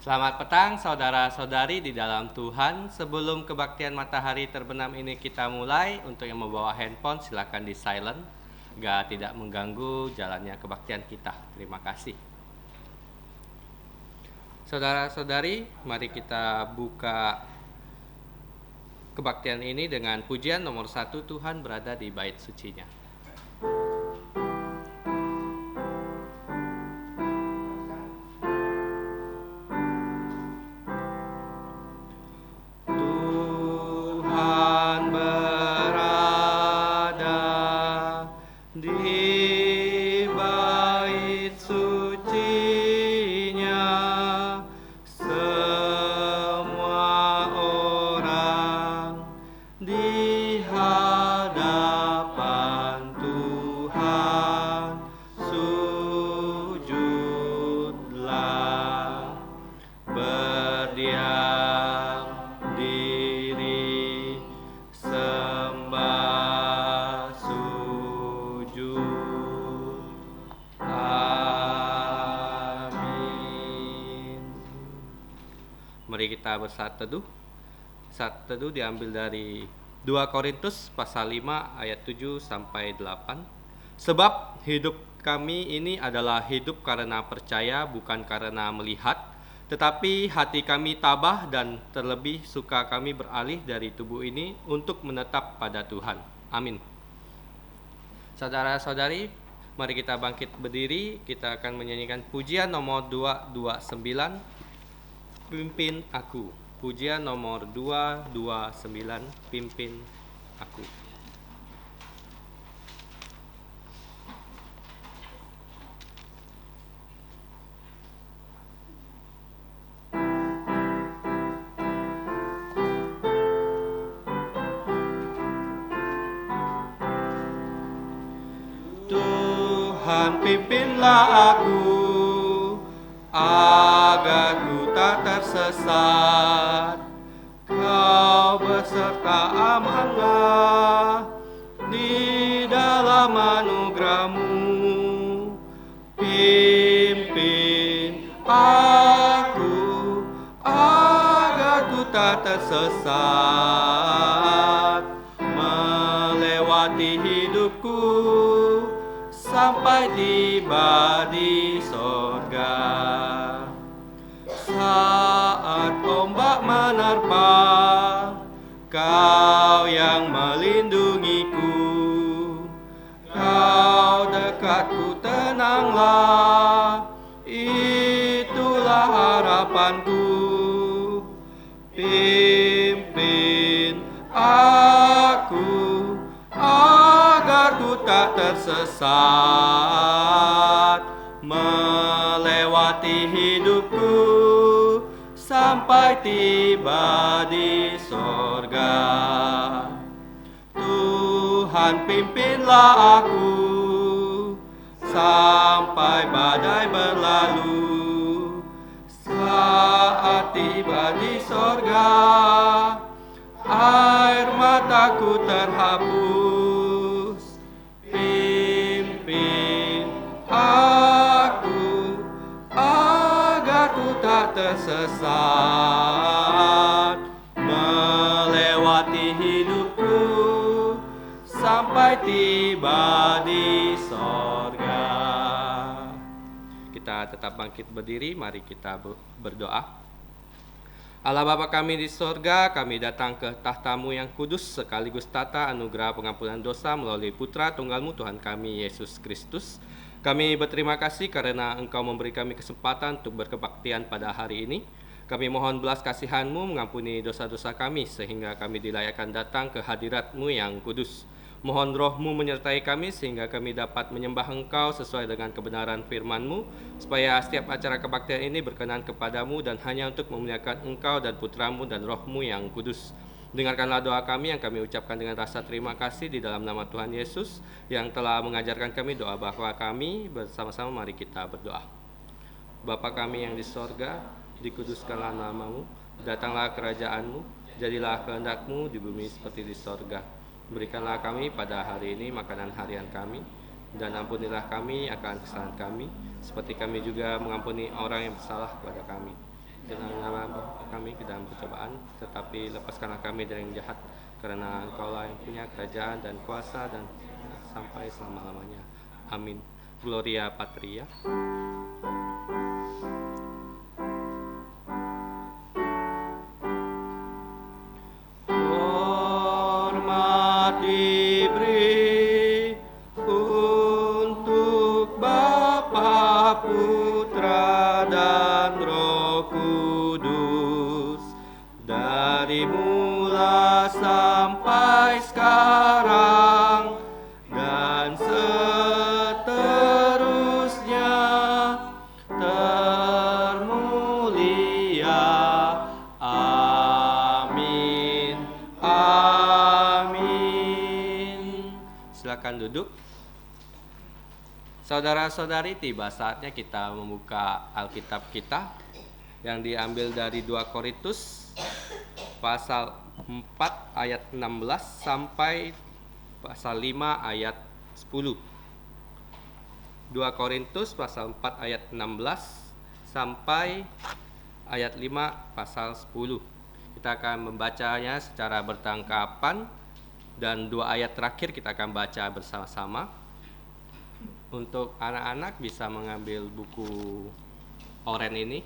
Selamat petang saudara-saudari di dalam Tuhan. Sebelum kebaktian matahari terbenam ini kita mulai, untuk yang membawa handphone silakan di silent, agar tidak mengganggu jalannya kebaktian kita. Terima kasih. Saudara-saudari, mari kita buka kebaktian ini dengan pujian nomor 1, Tuhan berada di bait sucinya. Tuhan berada di bait sucinya, semua orang di hadapan Tuhan sujudlah, berdiam diri sembah sujud. Amin. Mari kita bersatu teduh. Saat teduh diambil dari 2 Korintus pasal 5 ayat 7 sampai 8. Sebab hidup kami ini adalah hidup karena percaya, bukan karena melihat. Tetapi hati kami tabah dan terlebih suka kami beralih dari tubuh ini untuk menetap pada Tuhan. Amin. Saudara-saudari, mari kita bangkit berdiri. Kita akan menyanyikan pujian nomor 229, Pimpin Aku. Pujian nomor 229, Pimpin Aku. Tuhan pimpinlah aku, agar ku tak tersesat. Kau beserta amanah di dalam anugerah-Mu. Pimpin aku, agar ku tak tersesat, melewati hidupku sampai tiba di sorga. Saat ombak menerpa, Kau yang melindungiku. Kau dekatku, tenanglah, itulah harapanku. Pimpin aku, agar ku tak tersesat, melewati hidupku sampai tiba di sorga. Tuhan pimpinlah aku, sampai badai berlalu. Saat tiba di sorga, air mataku terhapus. Pimpin aku, agar ku tak tersesat, melewati hidupku sampai tiba di sorga. Kita tetap bangkit berdiri, mari kita berdoa. Allah Bapa kami di sorga, kami datang ke tahta-Mu yang kudus sekaligus tata anugerah pengampunan dosa melalui Putra Tunggal-Mu Tuhan kami Yesus Kristus. Kami berterima kasih karena Engkau memberi kami kesempatan untuk berkebaktian pada hari ini. Kami mohon belas kasihan-Mu mengampuni dosa-dosa kami sehingga kami dilayakkan datang ke hadirat-Mu yang kudus. Mohon Roh-Mu menyertai kami sehingga kami dapat menyembah Engkau sesuai dengan kebenaran firman-Mu, supaya setiap acara kebaktian ini berkenan kepadamu dan hanya untuk memuliakan Engkau dan Putra-Mu dan Roh-Mu yang kudus. Dengarkanlah doa kami yang kami ucapkan dengan rasa terima kasih di dalam nama Tuhan Yesus yang telah mengajarkan kami doa Bapa kami. Bersama-sama mari kita berdoa. Bapa kami yang di sorga, dikuduskanlah nama-Mu, datanglah kerajaan-Mu, jadilah kehendak-Mu di bumi seperti di sorga. Berikanlah kami pada hari ini makanan harian kami, dan ampunilah kami akan kesalahan kami, seperti kami juga mengampuni orang yang bersalah kepada kami. Janganlah kami ke dalam percobaan, tetapi lepaskanlah kami dari yang jahat, karena Engkaulah yang punya kerajaan dan kuasa dan sampai selama-lamanya. Amin. Gloria Patria. Hormat diberi untuk Bapa, Putra, dan Roh Kudus, dari mula sampai sekarang dan seterusnya, termulia. Amin. Amin. Silakan duduk. Saudara-saudari, tiba saatnya kita membuka Alkitab kita yang diambil dari 2 Korintus pasal 4 ayat 16 sampai pasal 5 ayat 10. 2 Korintus pasal 4 ayat 16 sampai ayat 5 pasal 10. Kita akan membacanya secara bertangkapan dan 2 ayat terakhir kita akan baca bersama-sama. Untuk anak-anak bisa mengambil buku oren ini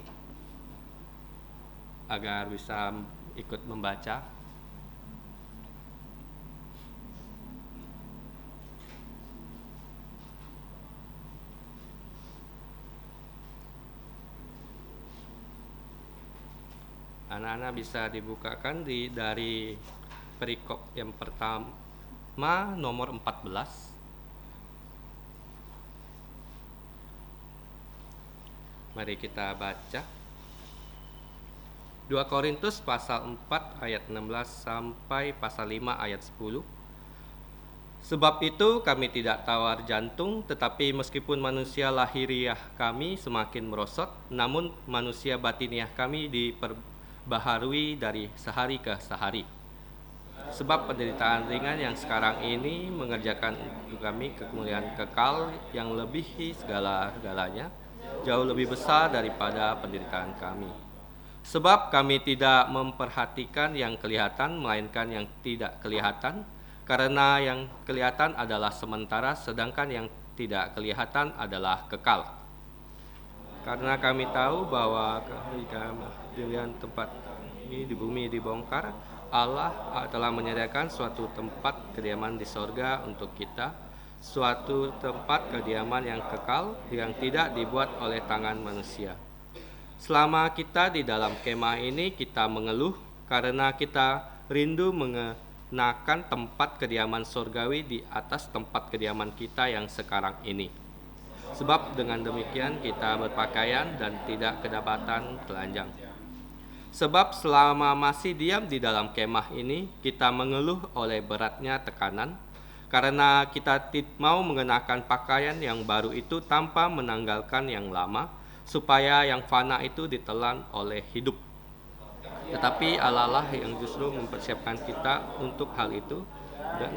agar bisa ikut membaca. Anak-anak bisa dibukakan dari perikop yang pertama nomor 14. Mari kita baca. 2 Korintus pasal 4 ayat 16 sampai pasal 5 ayat 10. Sebab itu kami tidak tawar jantung, tetapi meskipun manusia lahiriah kami semakin merosot, namun manusia batiniah kami diperbaharui dari sehari ke sehari. Sebab penderitaan ringan yang sekarang ini mengerjakan untuk kami kemuliaan kekal yang lebihi segala-galanya, jauh lebih besar daripada penderitaan kami. Sebab kami tidak memperhatikan yang kelihatan, melainkan yang tidak kelihatan, karena yang kelihatan adalah sementara, sedangkan yang tidak kelihatan adalah kekal. Karena kami tahu bahwa ketika dilihat tempat ini di bumi dibongkar, Allah telah menyediakan suatu tempat kediaman di sorga untuk kita, suatu tempat kediaman yang kekal, yang tidak dibuat oleh tangan manusia. Selama kita di dalam kemah ini, kita mengeluh karena kita rindu mengenakan tempat kediaman surgawi di atas tempat kediaman kita yang sekarang ini. Sebab dengan demikian kita berpakaian dan tidak kedapatan telanjang. Sebab selama masih diam di dalam kemah ini, kita mengeluh oleh beratnya tekanan, karena kita mau mengenakan pakaian yang baru itu tanpa menanggalkan yang lama, supaya yang fana itu ditelan oleh hidup. Tetapi Allah lah yang justru mempersiapkan kita untuk hal itu dan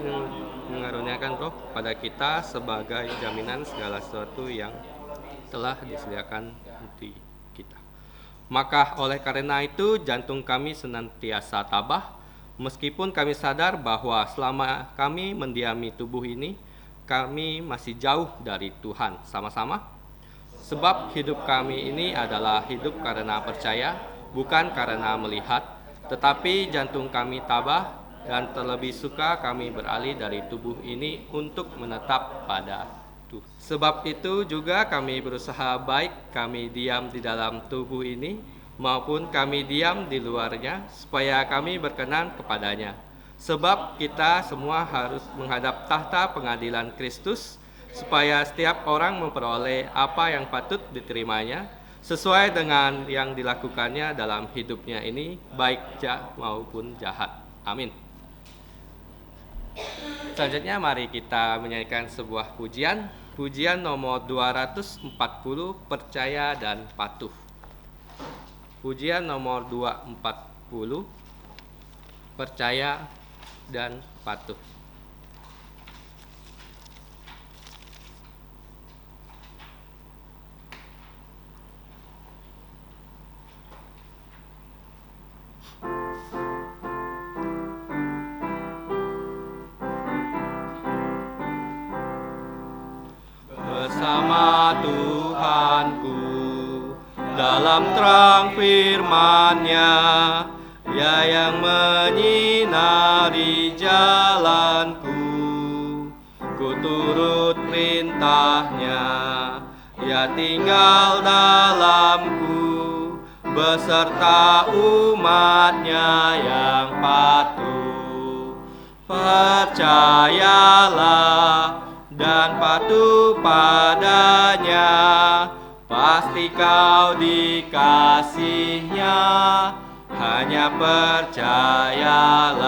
mengaruniakan roh pada kita sebagai jaminan segala sesuatu yang telah disediakan untuk kita. Maka oleh karena itu jantung kami senantiasa tabah, meskipun kami sadar bahwa selama kami mendiami tubuh ini, kami masih jauh dari Tuhan. Sama-sama. Sebab hidup kami ini adalah hidup karena percaya, bukan karena melihat, tetapi jantung kami tabah dan terlebih suka kami beralih dari tubuh ini untuk menetap pada Tuhan. Sebab itu juga kami berusaha baik kami diam di dalam tubuh ini, maupun kami diam di luarnya, supaya kami berkenan kepadanya. Sebab kita semua harus menghadap tahta pengadilan Kristus, supaya setiap orang memperoleh apa yang patut diterimanya, sesuai dengan yang dilakukannya dalam hidupnya ini, baik maupun jahat. Amin. Selanjutnya mari kita menyanyikan sebuah pujian. Pujian nomor 240, Percaya dan Patuh. Pujian nomor 240, Percaya dan Patuh. dalam terang firman-Nya, Ia yang menyinari jalanku. Ku turut perintah-Nya, Ia tinggal dalamku, beserta umat-Nya yang patuh. Percayalah dan patuh padanya, pasti kau dikasih-Nya, hanya percayalah.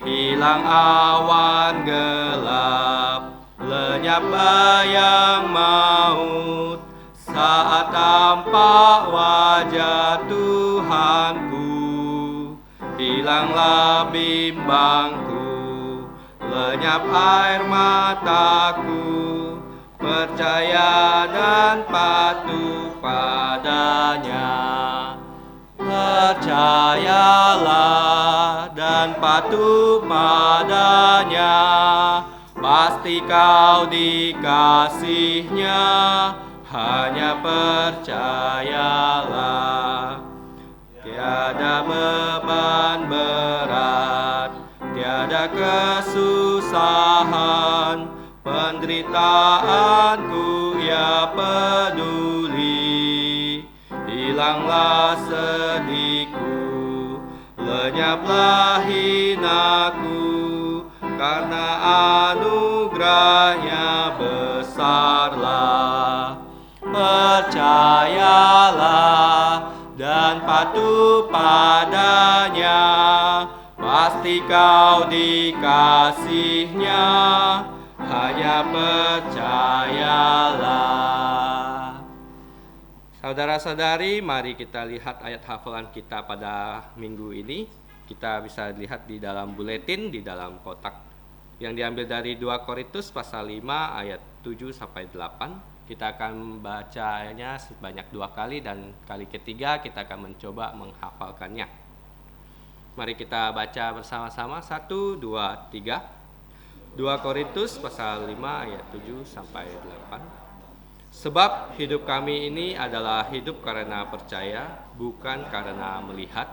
Hilang awan gelap, lenyap bayang maut, saat tampak wajah Tuhanku. Hilanglah bimbangku, lenyap air mataku, percaya dan patuh padanya. Percayalah dan patuh padanya, pasti kau dikasih-Nya, hanya percayalah. Tiada beban berat, tiada kesusahan, penderitaanku Ia peduli. Hilanglah sedihku, lenyaplah hinaku, karena anugerah-Nya besarlah. Percayalah dan patuh padanya, pasti kau dikasih-Nya, hanya percayalah. Saudara-saudari, mari kita lihat ayat hafalan kita pada minggu ini. Kita bisa lihat di dalam buletin, di dalam kotak, yang diambil dari 2 Korintus pasal 5 ayat 7 sampai 8. Kita akan membacanya sebanyak 2 kali, dan kali ketiga kita akan mencoba menghafalkannya. Mari kita baca bersama-sama. 1, 2, 3. 2 Korintus pasal 5 ayat 7 sampai 8. Sebab hidup kami ini adalah hidup karena percaya, bukan karena melihat.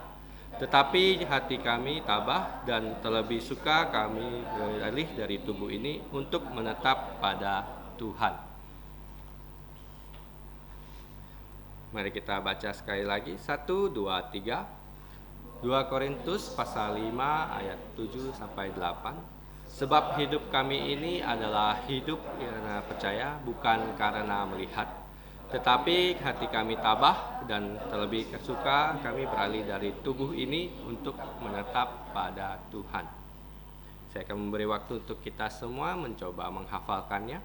Tetapi hati kami tabah, dan terlebih suka kami beralih dari tubuh ini untuk menetap pada Tuhan. Mari kita baca sekali lagi. 1, 2, 3. 2 Korintus pasal 5 ayat 7 sampai 8. Sebab hidup kami ini adalah hidup karena percaya, bukan karena melihat. Tetapi hati kami tabah, dan terlebih suka kami beralih dari tubuh ini untuk menetap pada Tuhan. Saya akan memberi waktu untuk kita semua mencoba menghafalkannya.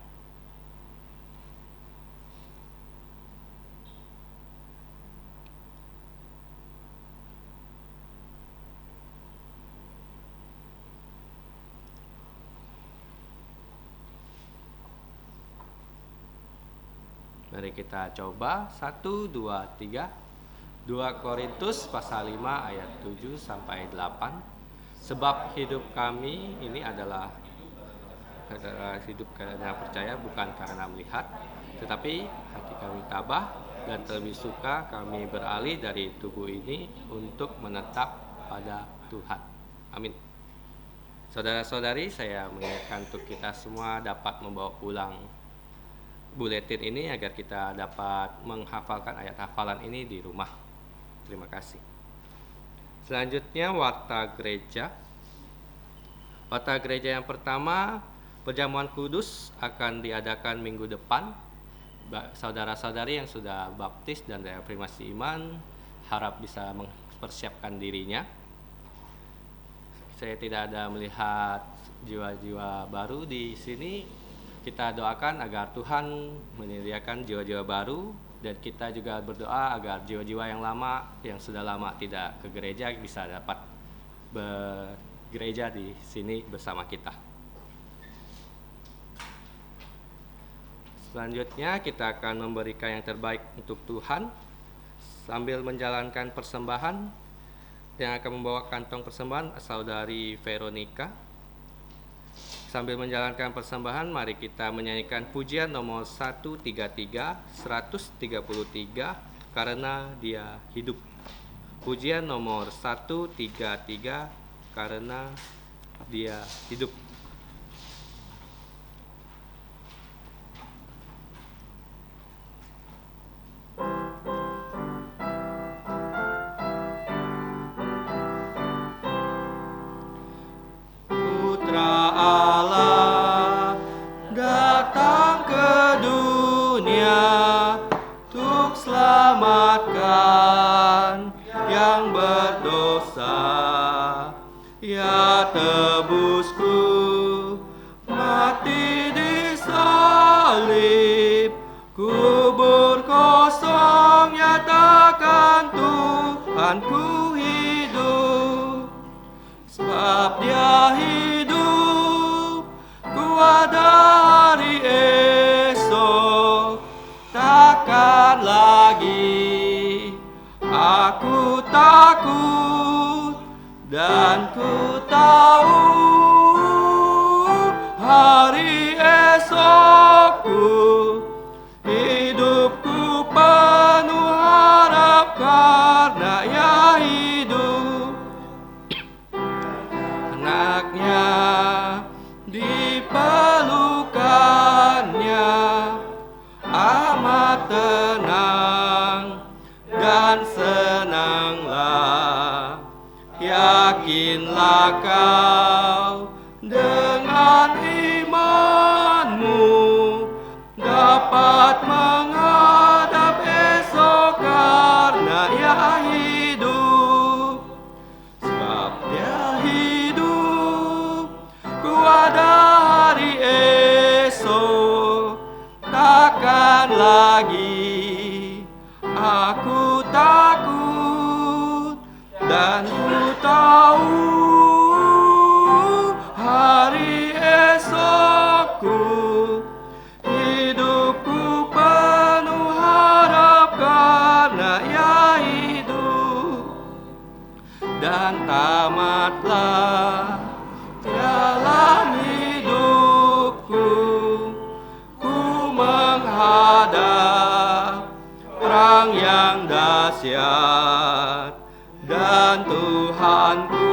Mari kita coba. 1, 2, 3. 2 Korintus pasal 5 ayat 7 sampai 8. Sebab hidup kami ini adalah hidup karena percaya, bukan karena melihat. Tetapi hati kami tabah, dan terlebih suka kami beralih dari tubuh ini untuk menetap pada Tuhan. Amin. Saudara-saudari, saya mengingatkan untuk kita semua dapat membawa pulang buletin ini agar kita dapat menghafalkan ayat hafalan ini di rumah. Terima kasih. Selanjutnya, warta gereja. Warta gereja yang pertama, perjamuan kudus akan diadakan minggu depan. Saudara-saudari yang sudah baptis dan reafirmasi iman harap bisa mempersiapkan dirinya. Saya tidak ada melihat jiwa-jiwa baru di sini. Kita doakan agar Tuhan menyediakan jiwa-jiwa baru, dan kita juga berdoa agar jiwa-jiwa yang lama, yang sudah lama tidak ke gereja, bisa dapat bergereja di sini bersama kita. Selanjutnya kita akan memberikan yang terbaik untuk Tuhan sambil menjalankan persembahan. Yang akan membawa kantong persembahan saudari Veronica. Sambil menjalankan persembahan, mari kita menyanyikan pujian nomor 133, 133, karena Dia hidup. Pujian nomor 133, karena Dia hidup. Putra Allah datang ke dunia untuk selamatkan yang berdosa. Ya tebusku, mati di salib, kubur kosong nyatakan Tuhanku hidup. Sebab Dia hidup, kuat hari esok, takkan lagi aku takut, dan ku tahu hari esokku, hidupku penuh harap karena Ia hidup. Anaknya dipelukannya amat tenang dan senanglah. Yakinlah kau dengan imanmu dapat menghadap esok karena Ia hidup. Sebab Dia hidup, kuat hari esok, takkan lagi aku takut, dan ku tahu hari esokku, hidupku penuh harap karena Ia hidup. Dan tamatlah jalan hidupku, ku menghadap perang yang dahsyat, dan Tuhanku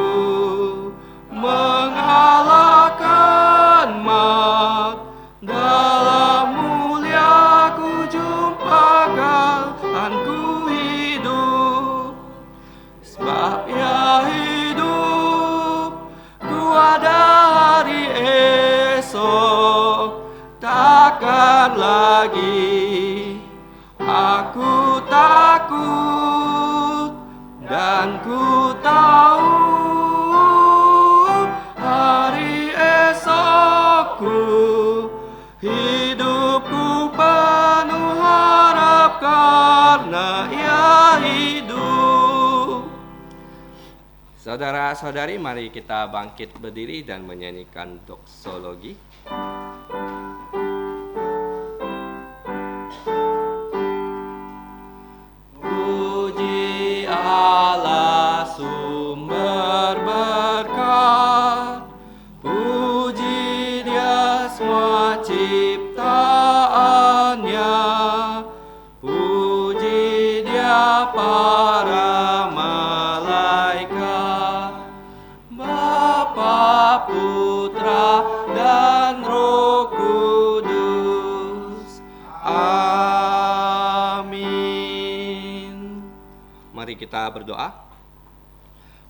mengalahkan maut. Dalam mulia ku jumpa Tuhanku hidup. Sebab Ia hidup, kuat hari esok, takkan lagi aku takut, dan ku tahu hari esokku, hidupku penuh harap karena Ia hidup. Saudara-saudari, mari kita bangkit berdiri dan menyanyikan doksologi. Puji Allah sumber berkat, puji Dia semua ciptaannya, puji Dia para malaikat, Bapa, Putra, dan Roh Kudus. Amin. Mari kita berdoa.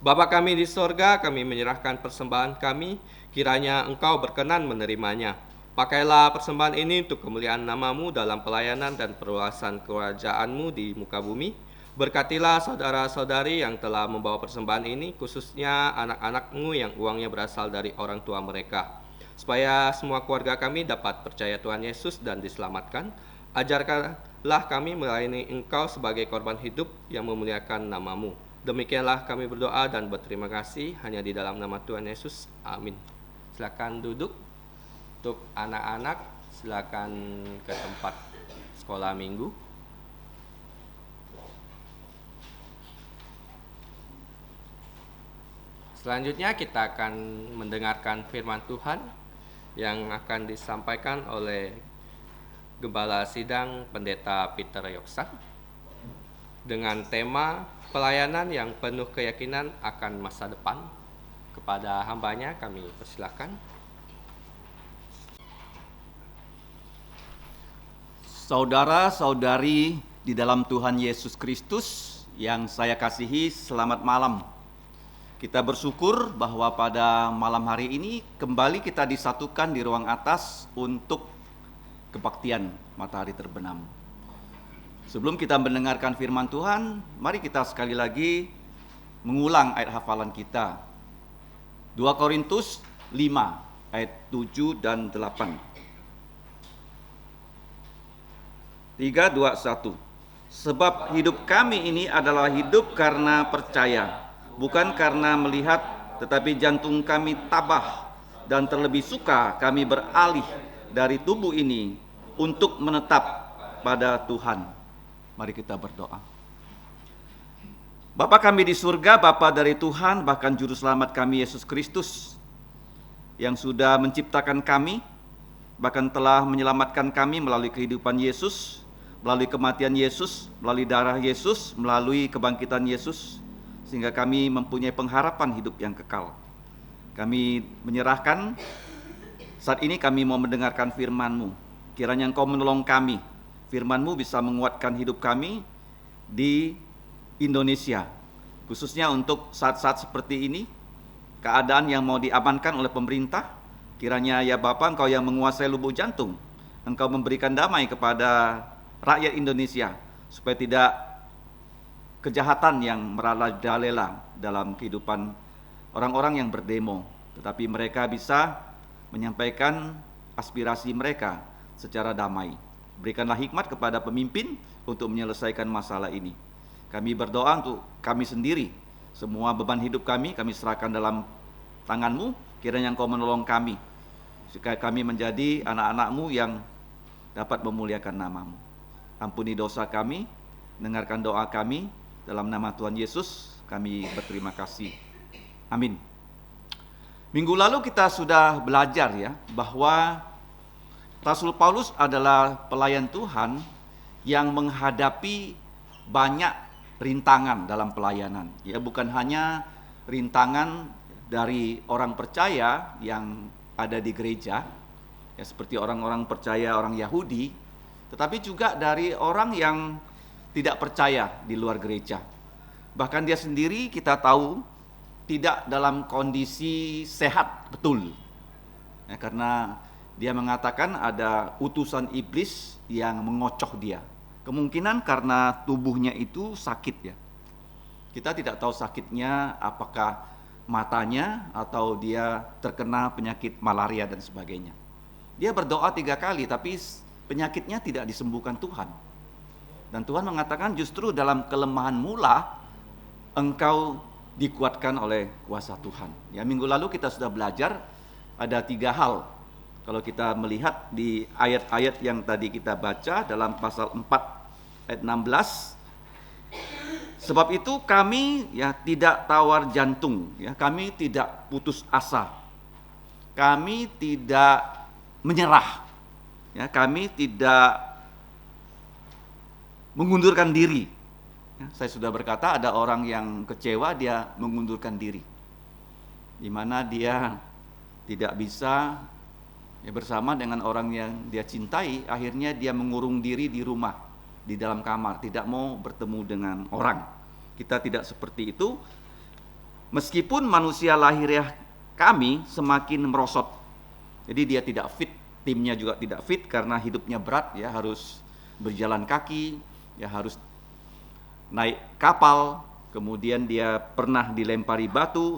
Bapa kami di sorga, kami menyerahkan persembahan kami, kiranya Engkau berkenan menerimanya. Pakailah persembahan ini untuk kemuliaan nama-Mu dalam pelayanan dan perluasan kerajaan-Mu di muka bumi. Berkatilah saudara-saudari yang telah membawa persembahan ini, khususnya anak-anak-Mu yang uangnya berasal dari orang tua mereka, supaya semua keluarga kami dapat percaya Tuhan Yesus dan diselamatkan. Ajarkanlah kami melayani Engkau sebagai korban hidup yang memuliakan nama-Mu. Demikianlah kami berdoa dan berterima kasih hanya di dalam nama Tuhan Yesus. Amin. Silakan duduk. Untuk anak-anak, silakan ke tempat sekolah minggu. Selanjutnya kita akan mendengarkan firman Tuhan yang akan disampaikan oleh Gembala Sidang Pendeta Peter Yoksan dengan tema pelayanan yang penuh keyakinan akan masa depan. Kepada hambanya kami persilakan. Saudara-saudari di dalam Tuhan Yesus Kristus yang saya kasihi, selamat malam. Kita bersyukur bahwa pada malam hari ini kembali kita disatukan di ruang atas untuk kebaktian matahari terbenam. Sebelum kita mendengarkan firman Tuhan, mari kita sekali lagi mengulang ayat hafalan kita. 2 Korintus 5 ayat 7 dan 8. 3, 2, 1. Sebab hidup kami ini adalah hidup karena percaya, bukan karena melihat, tetapi jantung kami tabah dan terlebih suka kami beralih dari tubuh ini untuk menetap pada Tuhan. Mari kita berdoa. Bapa kami di surga, Bapa dari Tuhan, bahkan Juru Selamat kami Yesus Kristus, yang sudah menciptakan kami, bahkan telah menyelamatkan kami melalui kehidupan Yesus, melalui kematian Yesus, melalui darah Yesus, melalui kebangkitan Yesus, sehingga kami mempunyai pengharapan hidup yang kekal. Kami menyerahkan, saat ini kami mau mendengarkan firman-Mu. Kiranya Engkau menolong kami, firman-Mu bisa menguatkan hidup kami di Indonesia, khususnya untuk saat-saat seperti ini, keadaan yang mau diamankan oleh pemerintah. Kiranya ya Bapa, Engkau yang menguasai lubuk jantung, Engkau memberikan damai kepada rakyat Indonesia, supaya tidak kejahatan yang merajalela dalam kehidupan orang-orang yang berdemo, tetapi mereka bisa menyampaikan aspirasi mereka secara damai. Berikanlah hikmat kepada pemimpin untuk menyelesaikan masalah ini. Kami berdoa untuk kami sendiri, semua beban hidup kami serahkan dalam tangan-Mu. Kiranya Engkau menolong kami, supaya kami menjadi anak-anak-Mu yang dapat memuliakan nama-Mu. Ampuni dosa kami, dengarkan doa kami, dalam nama Tuhan Yesus kami berterima kasih. Amin. Minggu lalu kita sudah belajar ya, bahwa Rasul Paulus adalah pelayan Tuhan yang menghadapi banyak rintangan dalam pelayanan. Ya, bukan hanya rintangan dari orang percaya yang ada di gereja, ya seperti orang-orang percaya orang Yahudi, tetapi juga dari orang yang tidak percaya di luar gereja. Bahkan dia sendiri kita tahu tidak dalam kondisi sehat betul. Ya, karena dia mengatakan ada utusan iblis yang mengocoh dia. Kemungkinan karena tubuhnya itu sakit ya. Kita tidak tahu sakitnya apakah matanya atau dia terkena penyakit malaria dan sebagainya. Dia berdoa 3 kali tapi penyakitnya tidak disembuhkan Tuhan. Dan Tuhan mengatakan justru dalam kelemahanmu lah engkau dikuatkan oleh kuasa Tuhan. Ya, minggu lalu kita sudah belajar ada 3 hal. Kalau kita melihat di ayat-ayat yang tadi kita baca dalam pasal 4 ayat 16, sebab itu kami ya tidak tawar jantung, ya kami tidak putus asa, kami tidak menyerah, ya kami tidak mengundurkan diri. Ya, saya sudah berkata ada orang yang kecewa dia mengundurkan diri, di mana dia tidak bisa ya bersama dengan orang yang dia cintai, akhirnya dia mengurung diri di rumah, di dalam kamar, tidak mau bertemu dengan orang. Kita tidak seperti itu. Meskipun manusia lahiriah kami semakin merosot. Jadi dia tidak fit, timnya juga tidak fit karena hidupnya berat ya, harus berjalan kaki, ya harus naik kapal, kemudian dia pernah dilempari batu,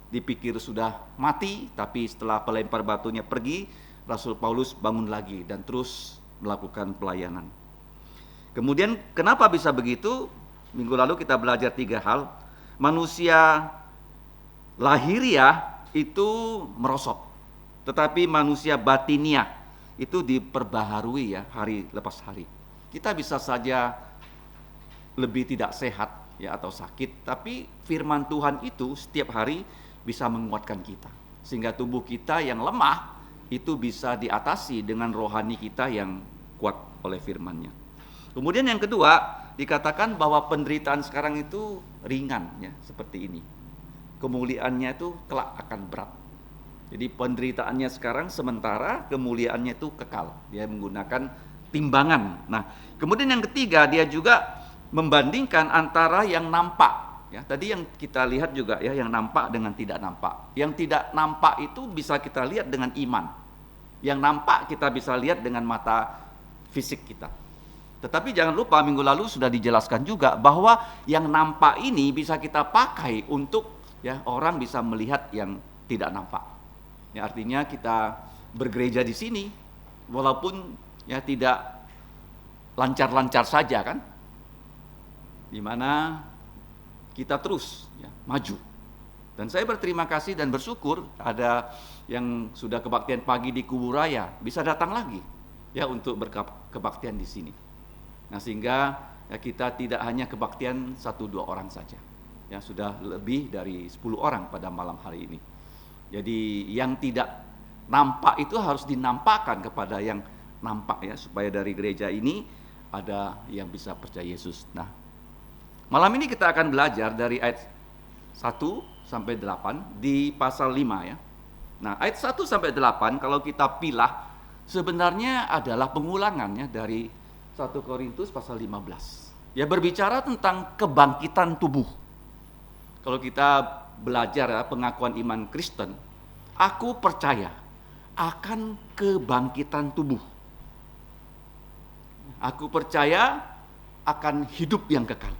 dipikir sudah mati, tapi setelah pelempar batunya pergi, Rasul Paulus bangun lagi dan terus melakukan pelayanan. Kemudian kenapa bisa begitu? Minggu lalu kita belajar 3 hal. Manusia lahiriah itu merosot, tetapi manusia batiniah itu diperbaharui ya hari lepas hari. Kita bisa saja lebih tidak sehat ya atau sakit, tapi firman Tuhan itu setiap hari bisa menguatkan kita, sehingga tubuh kita yang lemah itu bisa diatasi dengan rohani kita yang kuat oleh firman-Nya. Kemudian yang kedua, dikatakan bahwa penderitaan sekarang itu ringan, ya, seperti ini. Kemuliaannya itu kelak akan berat. Jadi penderitaannya sekarang sementara, kemuliaannya itu kekal. Dia menggunakan timbangan. Nah, kemudian yang ketiga, dia juga membandingkan antara yang nampak. Ya, tadi yang kita lihat juga ya, yang nampak dengan tidak nampak. Yang tidak nampak itu bisa kita lihat dengan iman. Yang nampak kita bisa lihat dengan mata fisik kita. Tetapi jangan lupa minggu lalu sudah dijelaskan juga bahwa yang nampak ini bisa kita pakai untuk ya orang bisa melihat yang tidak nampak. Ya, artinya kita bergereja di sini walaupun ya tidak lancar-lancar saja kan, di mana kita terus ya, maju. Dan saya berterima kasih dan bersyukur ada yang sudah kebaktian pagi di Kuburaya bisa datang lagi ya untuk berkebaktian di sini. Nah, sehingga ya, kita tidak hanya kebaktian 1-2 orang saja. Ya, sudah lebih dari 10 orang pada malam hari ini. Jadi yang tidak nampak itu harus dinampakkan kepada yang nampak ya, supaya dari gereja ini ada yang bisa percaya Yesus. Nah, malam ini kita akan belajar dari ayat 1 sampai 8 di pasal 5 ya. Nah, ayat 1 sampai 8 kalau kita pilah sebenarnya adalah pengulangannya dari 1 Korintus pasal 15. Ya, berbicara tentang kebangkitan tubuh. Kalau kita belajar ya, pengakuan iman Kristen, aku percaya akan kebangkitan tubuh. Aku percaya akan hidup yang kekal.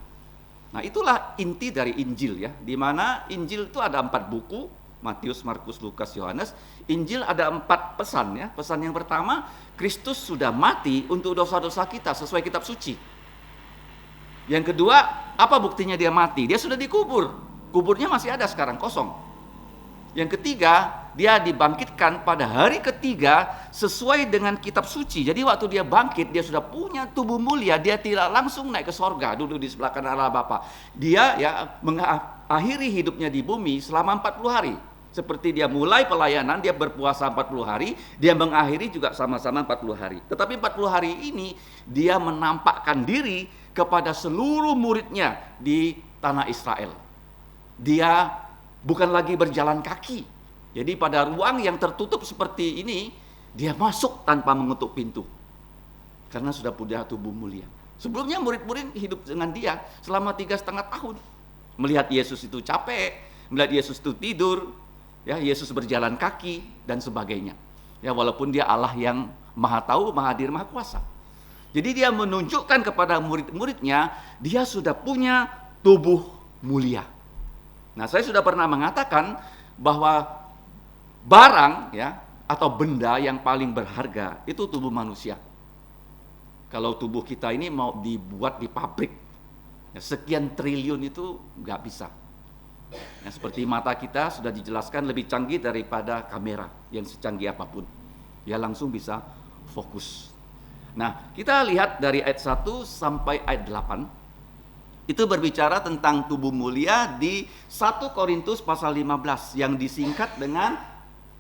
Nah, itulah inti dari Injil ya, di mana Injil itu ada 4 buku, Matius, Markus, Lukas, Yohanes. Injil ada 4 pesan ya. Pesan yang pertama, Kristus sudah mati untuk dosa-dosa kita sesuai kitab suci. Yang kedua, apa buktinya dia mati? Dia sudah dikubur. Kuburnya masih ada sekarang, kosong. Yang ketiga, dia dibangkitkan pada hari ketiga sesuai dengan kitab suci. Jadi waktu dia bangkit, dia sudah punya tubuh mulia. Dia tidak langsung naik ke sorga, dulu di sebelah kanan Allah Bapa. Dia ya mengakhiri hidupnya di bumi selama 40 hari. Seperti dia mulai pelayanan, dia berpuasa 40 hari, dia mengakhiri juga sama-sama 40 hari. Tetapi 40 hari ini, dia menampakkan diri kepada seluruh muridnya di tanah Israel. Dia bukan lagi berjalan kaki. Jadi pada ruang yang tertutup seperti ini, dia masuk tanpa mengetuk pintu. Karena sudah punya tubuh mulia. Sebelumnya murid-murid hidup dengan dia selama 3,5 tahun. Melihat Yesus itu capek, melihat Yesus itu tidur, ya Yesus berjalan kaki, dan sebagainya. Ya, walaupun dia Allah yang maha tahu, maha hadir, maha kuasa. Jadi dia menunjukkan kepada murid-muridnya, dia sudah punya tubuh mulia. Nah, saya sudah pernah mengatakan bahwa barang ya atau benda yang paling berharga itu tubuh manusia. Kalau tubuh kita ini mau dibuat di pabrik, ya, sekian triliun itu nggak bisa. Ya, seperti mata kita sudah dijelaskan lebih canggih daripada kamera yang secanggih apapun. Ya, langsung bisa fokus. Nah, kita lihat dari ayat 1 sampai ayat 8. Itu berbicara tentang tubuh mulia di 1 Korintus pasal 15 yang disingkat dengan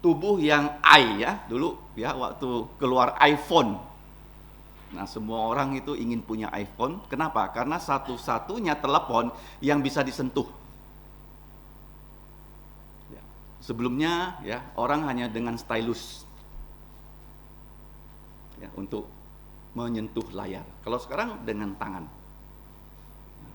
tubuh yang I ya, dulu ya waktu keluar iPhone. Nah, semua orang itu ingin punya iPhone. Kenapa? Karena satu-satunya telepon yang bisa disentuh. Ya. Sebelumnya ya, orang hanya dengan stylus ya, untuk menyentuh layar. Kalau sekarang dengan tangan.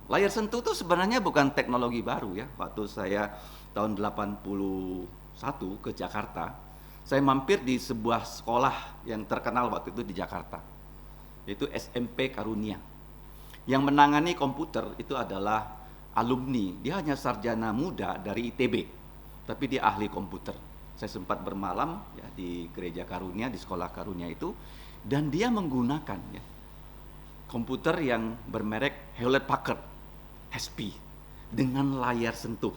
Layar sentuh itu sebenarnya bukan teknologi baru ya. Waktu saya tahun 81 ke Jakarta, saya mampir di sebuah sekolah yang terkenal waktu itu di Jakarta, yaitu SMP Karunia. Yang menangani komputer itu adalah alumni. Dia hanya sarjana muda dari ITB, tapi dia ahli komputer. Saya sempat bermalam ya di gereja Karunia, di sekolah Karunia itu, dan dia menggunakan ya, komputer yang bermerek Hewlett Packard HP dengan layar sentuh.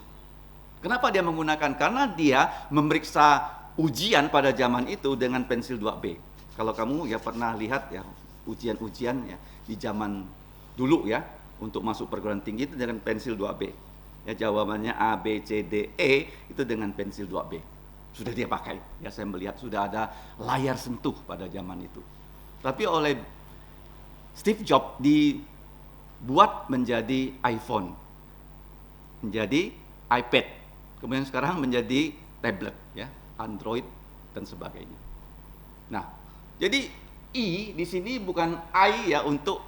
Kenapa dia menggunakan? Karena dia memeriksa ujian pada zaman itu dengan pensil 2B. Kalau kamu ya pernah lihat ya ujian-ujian ya di zaman dulu ya untuk masuk perguruan tinggi itu dengan pensil 2B. Ya, jawabannya A, B, C, D, E itu dengan pensil 2B. sudah dia pakai. Ya, saya melihat sudah ada layar sentuh pada zaman itu. Tapi oleh Steve Jobs dibuat menjadi iPhone, menjadi iPad, kemudian sekarang menjadi tablet, ya, Android dan sebagainya. Nah, jadi I di sini bukan I ya untuk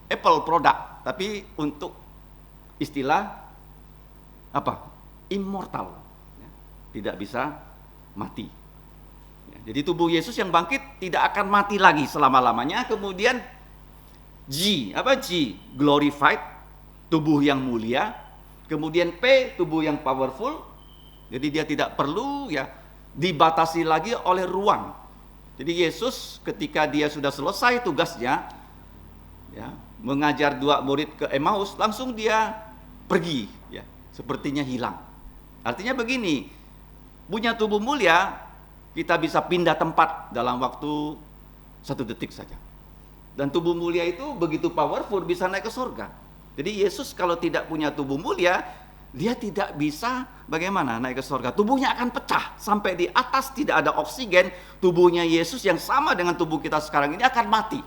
Apple produk, tapi untuk istilah apa? Immortal, ya, tidak bisa mati. Ya, jadi tubuh Yesus yang bangkit tidak akan mati lagi selama-lamanya. Kemudian G, apa G? Glorified, tubuh yang mulia. Kemudian P, tubuh yang powerful. Jadi dia tidak perlu ya dibatasi lagi oleh ruang. Jadi Yesus ketika dia sudah selesai tugasnya, ya, mengajar 2 murid ke Emmaus, langsung dia pergi, ya, sepertinya hilang. Artinya begini, punya tubuh mulia, kita bisa pindah tempat dalam waktu 1 detik saja. Dan tubuh mulia itu begitu powerful, bisa naik ke surga. Jadi Yesus kalau tidak punya tubuh mulia, dia tidak bisa bagaimana naik ke surga. Tubuhnya akan pecah sampai di atas, tidak ada oksigen. Tubuhnya Yesus yang sama dengan tubuh kita sekarang ini akan mati,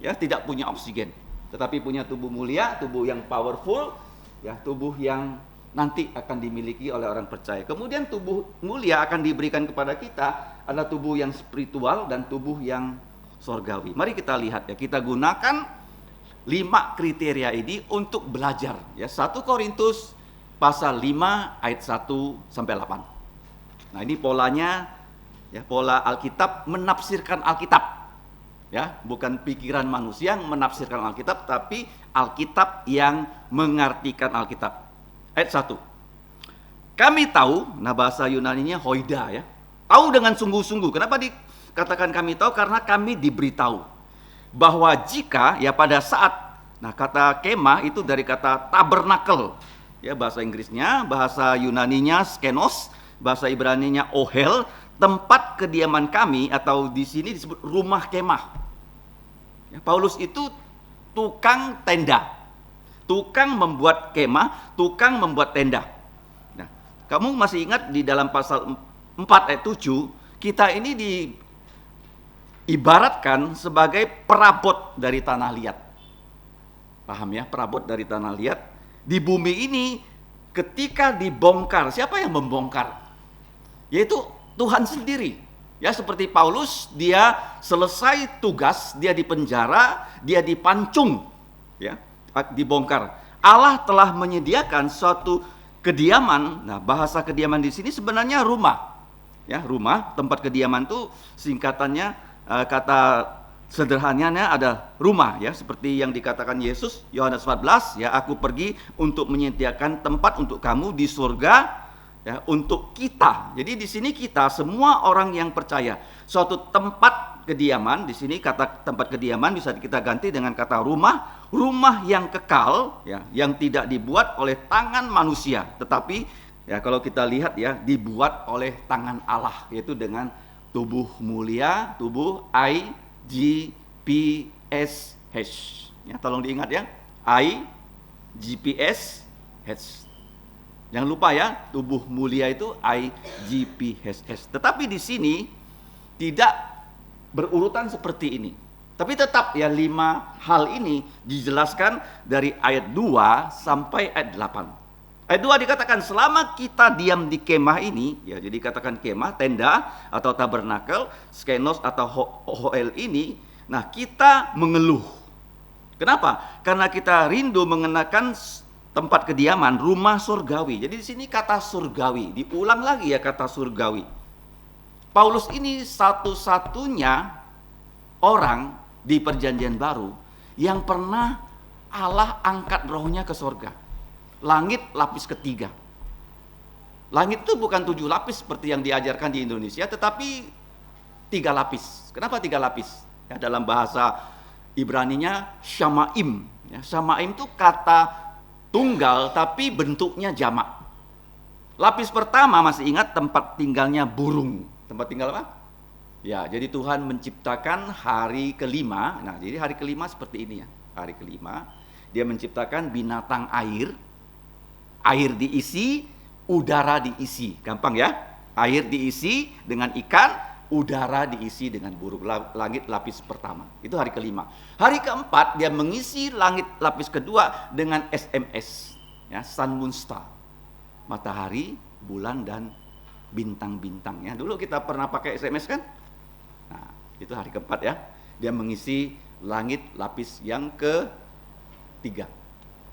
ya, tidak punya oksigen. Tetapi punya tubuh mulia, tubuh yang powerful, ya, tubuh yang nanti akan dimiliki oleh orang percaya. Kemudian tubuh mulia akan diberikan kepada kita, ada tubuh yang spiritual dan tubuh yang sorgawi. Mari kita lihat, ya, kita gunakan 5 kriteria ini untuk belajar, ya. 1 Korintus pasal 5 ayat 1 sampai 8. Nah, ini polanya, ya, pola Alkitab menafsirkan Alkitab. Ya, bukan pikiran manusia yang menafsirkan Alkitab, tapi Alkitab yang mengartikan Alkitab. Ayat 1. Kami tahu, nah bahasa Yunaninya hoida, ya. Tahu dengan sungguh-sungguh. Kenapa dikatakan kami tahu? Karena kami diberitahu bahwa jika, ya, pada saat, nah kata kemah itu dari kata tabernakel, ya, bahasa Inggrisnya, bahasa Yunaninya skenos, bahasa Ibraninya ohel, tempat kediaman kami, atau di sini disebut rumah kemah. Ya, Paulus itu tukang tenda, tukang membuat kemah, tukang membuat tenda. Nah, kamu masih ingat di dalam pasal 4 ayat 7, kita ini diibaratkan sebagai perabot dari tanah liat. Paham ya, perabot dari tanah liat. Di bumi ini ketika dibongkar, siapa yang membongkar? Yaitu Tuhan sendiri. Ya, seperti Paulus, dia selesai tugas, dia dipenjara, dia dipancung, ya, dibongkar. Allah telah menyediakan suatu kediaman. Nah, bahasa kediaman di sini sebenarnya rumah. Ya, rumah, tempat kediaman itu singkatannya, kata sederhananya ada rumah, ya, seperti yang dikatakan Yesus Yohanes 14, ya, aku pergi untuk menyediakan tempat untuk kamu di surga, ya, untuk kita. Jadi di sini kita semua orang yang percaya, suatu tempat kediaman. Di sini kata tempat kediaman bisa kita ganti dengan kata rumah, rumah yang kekal, ya, yang tidak dibuat oleh tangan manusia, tetapi, ya, kalau kita lihat, ya, dibuat oleh tangan Allah, yaitu dengan tubuh mulia, tubuh IGPSH. Ya, tolong diingat, ya, IGPSH. Jangan lupa, ya, tubuh mulia itu IGPSH. Tetapi di sini tidak berurutan seperti ini. Tapi tetap, ya, 5 hal ini dijelaskan dari ayat 2 sampai ayat 8. Ayat 2 dikatakan selama kita diam di kemah ini, ya, jadi katakan kemah, tenda atau tabernakel, skenos atau hoel ini, nah kita mengeluh. Kenapa? Karena kita rindu mengenakan tempat kediaman, rumah surgawi. Jadi di sini kata surgawi, diulang lagi, ya, kata surgawi. Paulus ini satu-satunya orang di Perjanjian Baru yang pernah Allah angkat rohnya ke surga. Langit lapis ketiga. Langit itu bukan 7 lapis seperti yang diajarkan di Indonesia, tetapi 3 lapis. Kenapa 3 lapis? Ya, dalam bahasa Ibraninya syamaim. Ya, syamaim itu kata tunggal tapi bentuknya jamak. Lapis pertama masih ingat tempat tinggalnya burung. Tempat tinggal apa? Ya, jadi Tuhan menciptakan hari kelima. Nah, jadi hari kelima seperti ini, ya. Hari kelima dia menciptakan binatang air. Air diisi, udara diisi. Gampang, ya? Air diisi dengan ikan, udara diisi dengan burung. Langit lapis pertama. Itu hari kelima. Hari keempat dia mengisi langit lapis kedua dengan SMS, ya, sun, moon, star. Matahari, bulan dan bintang-bintangnya. Dulu kita pernah pakai SMS kan? Nah, itu hari keempat ya. Dia mengisi langit lapis yang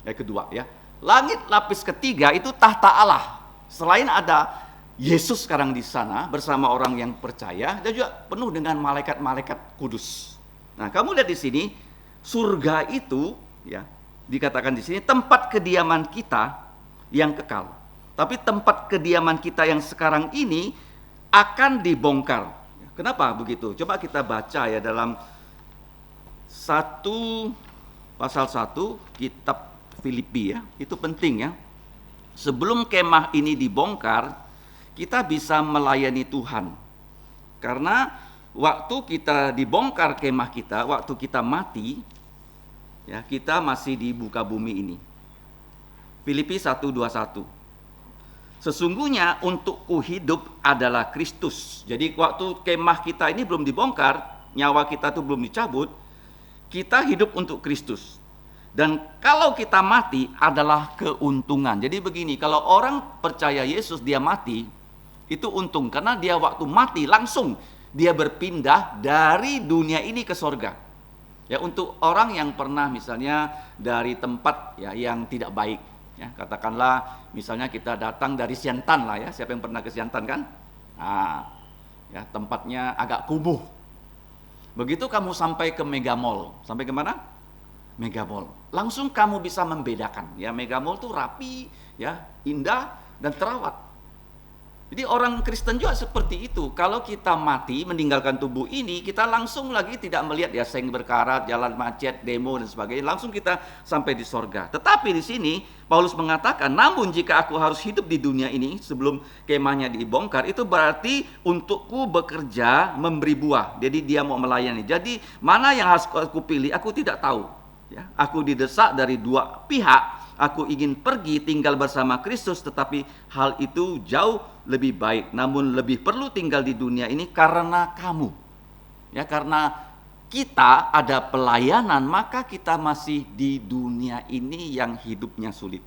kedua ya. Langit lapis ketiga itu tahta Allah. Selain ada Yesus sekarang di sana bersama orang yang percaya, dan juga penuh dengan malaikat-malaikat kudus. Nah, kamu lihat di sini, surga itu ya dikatakan di sini tempat kediaman kita yang kekal. Tapi tempat kediaman kita yang sekarang ini akan dibongkar. Kenapa begitu? Coba kita baca ya dalam pasal 1 kitab Filipi ya. Itu penting ya. Sebelum kemah ini dibongkar, kita bisa melayani Tuhan. Karena waktu kita dibongkar kemah kita, waktu kita mati, ya, kita masih di muka bumi ini. Filipi 1:21. Sesungguhnya untukku hidup adalah Kristus. Jadi waktu kemah kita ini belum dibongkar, nyawa kita itu belum dicabut, kita hidup untuk Kristus. Dan kalau kita mati adalah keuntungan. Jadi begini, kalau orang percaya Yesus dia mati, itu untung karena dia waktu mati langsung dia berpindah dari dunia ini ke sorga. Ya, untuk orang yang pernah misalnya dari tempat ya yang tidak baik, ya katakanlah misalnya kita datang dari Siantan lah ya, siapa yang pernah ke Siantan kan? Nah, ya tempatnya agak kumuh. Begitu kamu sampai ke Mega Mall, sampai ke mana? Mega Mall. Langsung kamu bisa membedakan, ya Mega Mall tuh rapi, ya indah dan terawat. Jadi orang Kristen juga seperti itu. Kalau kita mati meninggalkan tubuh ini, kita langsung lagi tidak melihat ya seng berkarat, jalan macet, demo dan sebagainya. Langsung kita sampai di sorga. Tetapi di sini Paulus mengatakan, namun jika aku harus hidup di dunia ini sebelum kemahnya dibongkar, itu berarti untukku bekerja memberi buah. Jadi dia mau melayani. Jadi mana yang harus aku pilih? Aku tidak tahu. Ya, aku didesak dari dua pihak. Aku ingin pergi tinggal bersama Kristus, tetapi hal itu jauh lebih baik. Namun lebih perlu tinggal di dunia ini karena kamu. Ya, karena kita ada pelayanan, maka kita masih di dunia ini yang hidupnya sulit.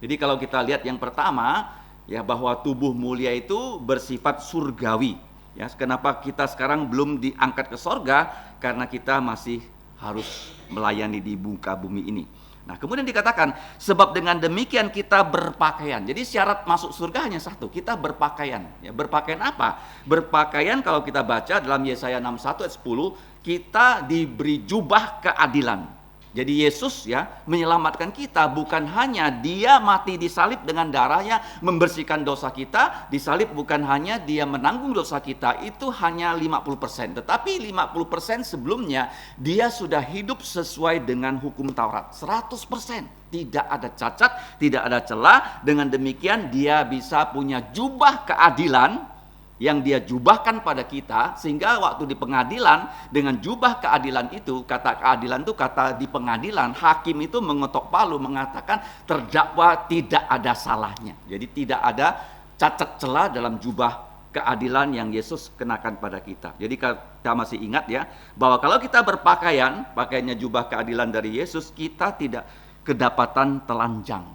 Jadi kalau kita lihat yang pertama, ya bahwa tubuh mulia itu bersifat surgawi. Ya, kenapa kita sekarang belum diangkat ke sorga? Karena kita masih harus melayani di muka bumi ini. Nah, kemudian dikatakan, sebab dengan demikian kita berpakaian. Jadi syarat masuk surga hanya satu, kita berpakaian. Ya, berpakaian apa? Berpakaian kalau kita baca dalam Yesaya 61 ayat 10, kita diberi jubah keadilan. Jadi Yesus ya menyelamatkan kita, bukan hanya dia mati disalib dengan darahnya membersihkan dosa kita, disalib bukan hanya dia menanggung dosa kita, itu hanya 50%. Tetapi 50% sebelumnya dia sudah hidup sesuai dengan hukum Taurat, 100%. Tidak ada cacat, tidak ada celah. Dengan demikian dia bisa punya jubah keadilan yang dia jubahkan pada kita, sehingga waktu di pengadilan dengan jubah keadilan itu, kata keadilan itu kata di pengadilan, hakim itu mengetok palu mengatakan terdakwa tidak ada salahnya. Jadi tidak ada cacat celah dalam jubah keadilan yang Yesus kenakan pada kita. Jadi kita masih ingat ya, bahwa kalau kita berpakaian, pakaiannya jubah keadilan dari Yesus, kita tidak kedapatan telanjang.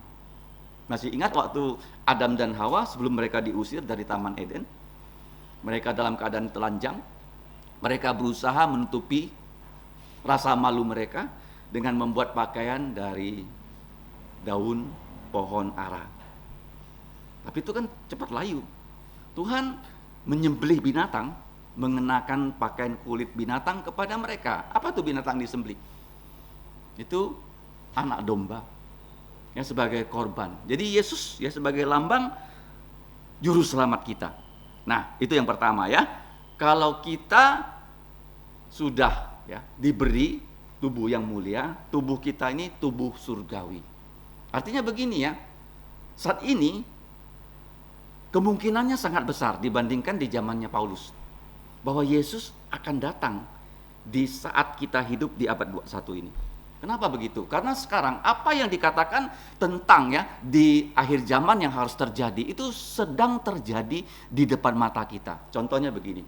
Masih ingat waktu Adam dan Hawa sebelum mereka diusir dari Taman Eden? Mereka dalam keadaan telanjang, mereka berusaha menutupi rasa malu mereka dengan membuat pakaian dari daun pohon ara. Tapi itu kan cepat layu. Tuhan menyembelih binatang, mengenakan pakaian kulit binatang kepada mereka. Apa tuh binatang disembelih? Itu anak domba yang sebagai korban. Jadi Yesus ya sebagai lambang juru selamat kita. Nah, itu yang pertama ya. Kalau kita sudah ya diberi tubuh yang mulia, tubuh kita ini tubuh surgawi. Artinya begini ya. Saat ini kemungkinannya sangat besar dibandingkan di zamannya Paulus, bahwa Yesus akan datang di saat kita hidup di abad 21 ini. Kenapa begitu? Karena sekarang apa yang dikatakan tentang ya di akhir zaman yang harus terjadi itu sedang terjadi di depan mata kita. Contohnya begini.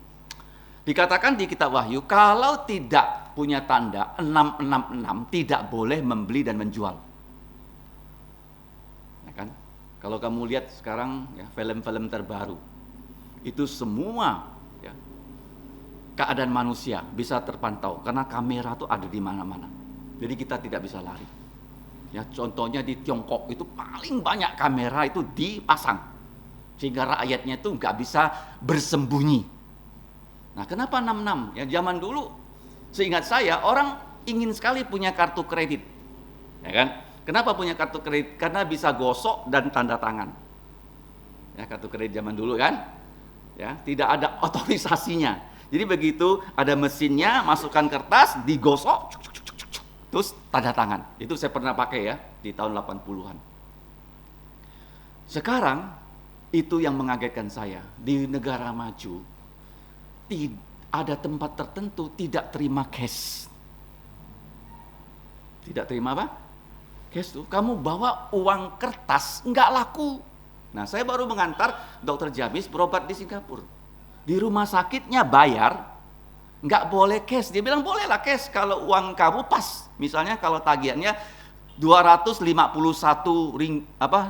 Dikatakan di kitab Wahyu, kalau tidak punya tanda 666 tidak boleh membeli dan menjual. Ya kan? Kalau kamu lihat sekarang ya film-film terbaru, itu semua ya, keadaan manusia bisa terpantau karena kamera tuh ada di mana-mana. Jadi kita tidak bisa lari. Ya, contohnya di Tiongkok itu paling banyak kamera itu dipasang sehingga rakyatnya itu nggak bisa bersembunyi. Nah, kenapa 66? Ya zaman dulu, seingat saya orang ingin sekali punya kartu kredit, ya kan? Kenapa punya kartu kredit? Karena bisa gosok dan tanda tangan. Ya, kartu kredit zaman dulu kan, ya tidak ada otorisasinya. Jadi begitu ada mesinnya, masukkan kertas, digosok, terus tanda tangan. Itu saya pernah pakai ya di tahun 80-an. Sekarang itu yang mengagetkan saya. Di negara maju ada tempat tertentu tidak terima cash. Tidak terima apa? Cash tuh. Kamu bawa uang kertas nggak laku. Nah, saya baru mengantar Dokter Jamis berobat di Singapura. Di rumah sakitnya bayar, nggak boleh cash. Dia bilang bolehlah cash kalau uang kamu pas. Misalnya kalau tagihannya 251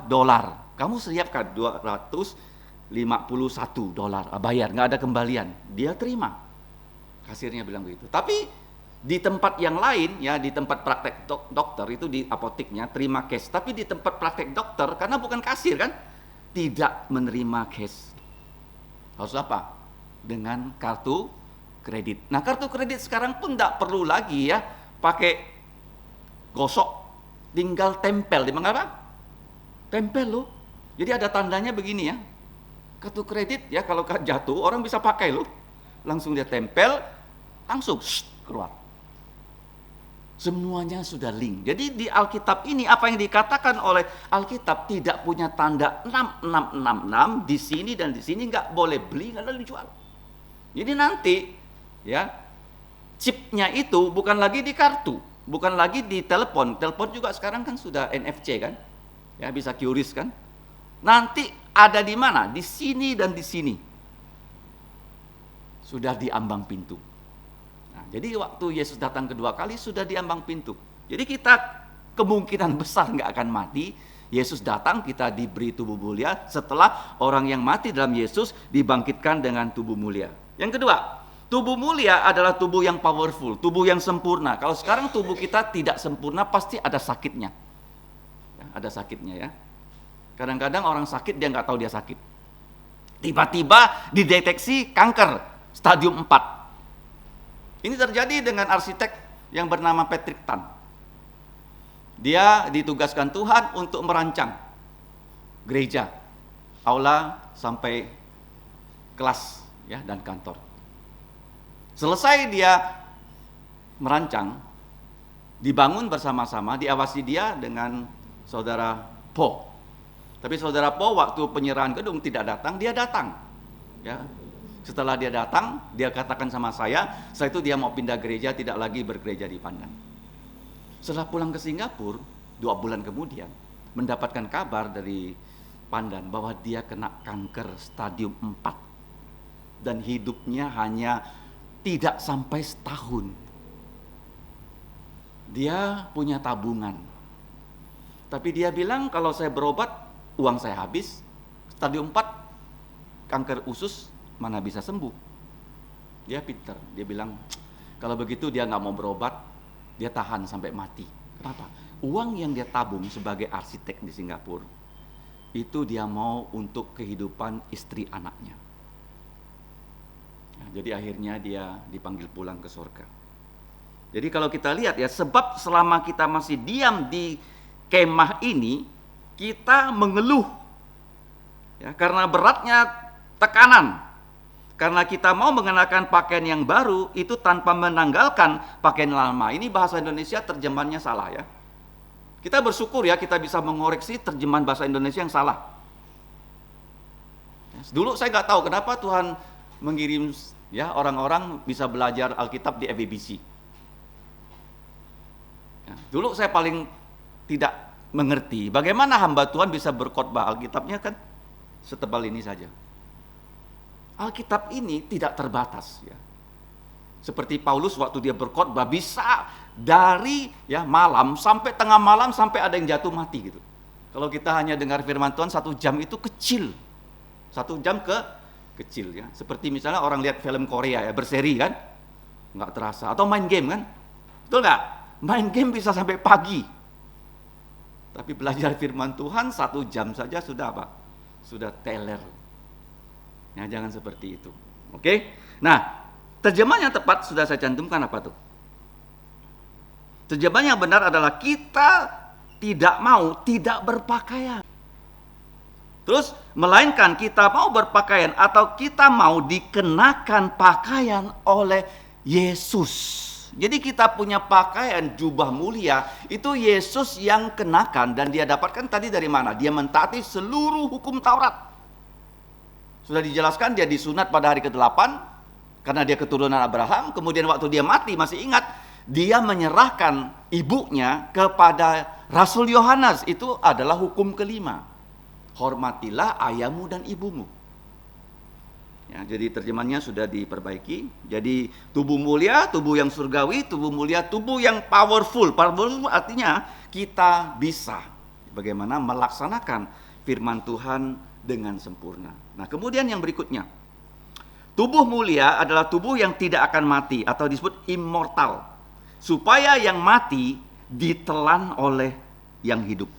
dolar. Kamu siapkan 251 dolar, bayar, nggak ada kembalian. Dia terima. Kasirnya bilang begitu. Tapi di tempat yang lain, ya di tempat praktek dokter itu di apoteknya terima cash. Tapi di tempat praktek dokter, karena bukan kasir kan, tidak menerima cash. Harus apa? Dengan kartu kredit. Nah, kartu kredit sekarang pun tidak perlu lagi ya pakai gosok, tinggal tempel. Di mana apa? Tempel loh. Jadi ada tandanya begini ya. Kartu kredit ya kalau jatuh orang bisa pakai loh. Langsung dia tempel, langsung keluar. Semuanya sudah link. Jadi di Alkitab ini apa yang dikatakan oleh Alkitab tidak punya tanda 6666 di sini dan di sini nggak boleh beli, nggak boleh dijual. Jadi nanti ya chipnya itu bukan lagi di kartu, bukan lagi di telepon. Telepon juga sekarang kan sudah NFC kan, ya bisa QRIS kan. Nanti ada di mana? Di sini dan di sini. Sudah di ambang pintu. Nah, jadi waktu Yesus datang kedua kali sudah di ambang pintu. Jadi kita kemungkinan besar nggak akan mati. Yesus datang, kita diberi tubuh mulia setelah orang yang mati dalam Yesus dibangkitkan dengan tubuh mulia. Yang kedua, tubuh mulia adalah tubuh yang powerful, tubuh yang sempurna. Kalau sekarang tubuh kita tidak sempurna, pasti ada sakitnya. Ya, ada sakitnya ya. Kadang-kadang orang sakit dia nggak tahu dia sakit. Tiba-tiba dideteksi kanker stadium 4. Ini terjadi dengan arsitek yang bernama Patrick Tan. Dia ditugaskan Tuhan untuk merancang gereja, aula sampai kelas ya dan kantor. Selesai dia merancang, dibangun bersama-sama, diawasi dia dengan saudara Po. Tapi saudara Po waktu penyerahan gedung tidak datang, dia datang. Ya. Setelah dia datang, dia katakan sama saya, setelah itu dia mau pindah gereja, tidak lagi bergereja di Pandan. Setelah pulang ke Singapura, 2 bulan kemudian, mendapatkan kabar dari Pandan bahwa dia kena kanker stadium 4. Dan hidupnya hanya tidak sampai setahun. Dia punya tabungan. Tapi dia bilang kalau saya berobat, uang saya habis. Stadium 4, kanker usus, mana bisa sembuh. Dia pintar. Dia bilang, kalau begitu dia nggak mau berobat, dia tahan sampai mati. Kenapa? Uang yang dia tabung sebagai arsitek di Singapura, itu dia mau untuk kehidupan istri anaknya. Ya, jadi akhirnya dia dipanggil pulang ke surga. Jadi kalau kita lihat ya, sebab selama kita masih diam di kemah ini, kita mengeluh. Ya, karena beratnya tekanan. Karena kita mau mengenakan pakaian yang baru, itu tanpa menanggalkan pakaian lama. Ini bahasa Indonesia terjemahannya salah ya. Kita bersyukur ya kita bisa mengoreksi terjemahan bahasa Indonesia yang salah. Dulu saya nggak tahu kenapa Tuhan mengirim ya orang-orang bisa belajar Alkitab di FEBC. Ya, dulu saya paling tidak mengerti bagaimana hamba Tuhan bisa berkhotbah. Alkitabnya kan setebal ini saja. Alkitab ini tidak terbatas ya. Seperti Paulus waktu dia berkhotbah bisa dari ya malam sampai tengah malam sampai ada yang jatuh mati gitu. Kalau kita hanya dengar firman Tuhan 1 jam itu kecil. 1 jam kecil ya. Seperti misalnya orang lihat film Korea ya berseri kan, nggak terasa. Atau main game kan, betul nggak? Main game bisa sampai pagi. Tapi belajar firman Tuhan 1 jam saja sudah apa? Sudah teler. Ya, jangan seperti itu. Oke? Nah, terjemahan yang tepat sudah saya cantumkan apa tuh? Terjemahan yang benar adalah kita tidak berpakaian. Terus, melainkan kita mau berpakaian atau kita mau dikenakan pakaian oleh Yesus. Jadi kita punya pakaian jubah mulia, itu Yesus yang kenakan dan dia dapatkan tadi dari mana? Dia mentaati seluruh hukum Taurat. Sudah dijelaskan dia disunat pada hari ke-8 karena dia keturunan Abraham. Kemudian waktu dia mati, masih ingat, dia menyerahkan ibunya kepada Rasul Yohanes. Itu adalah hukum kelima. Hormatilah ayahmu dan ibumu. Ya, jadi terjemahannya sudah diperbaiki. Jadi tubuh mulia, tubuh yang surgawi, tubuh mulia, tubuh yang powerful. Powerful artinya kita bisa bagaimana melaksanakan firman Tuhan dengan sempurna. Nah, kemudian yang berikutnya. Tubuh mulia adalah tubuh yang tidak akan mati atau disebut immortal. Supaya yang mati ditelan oleh yang hidup.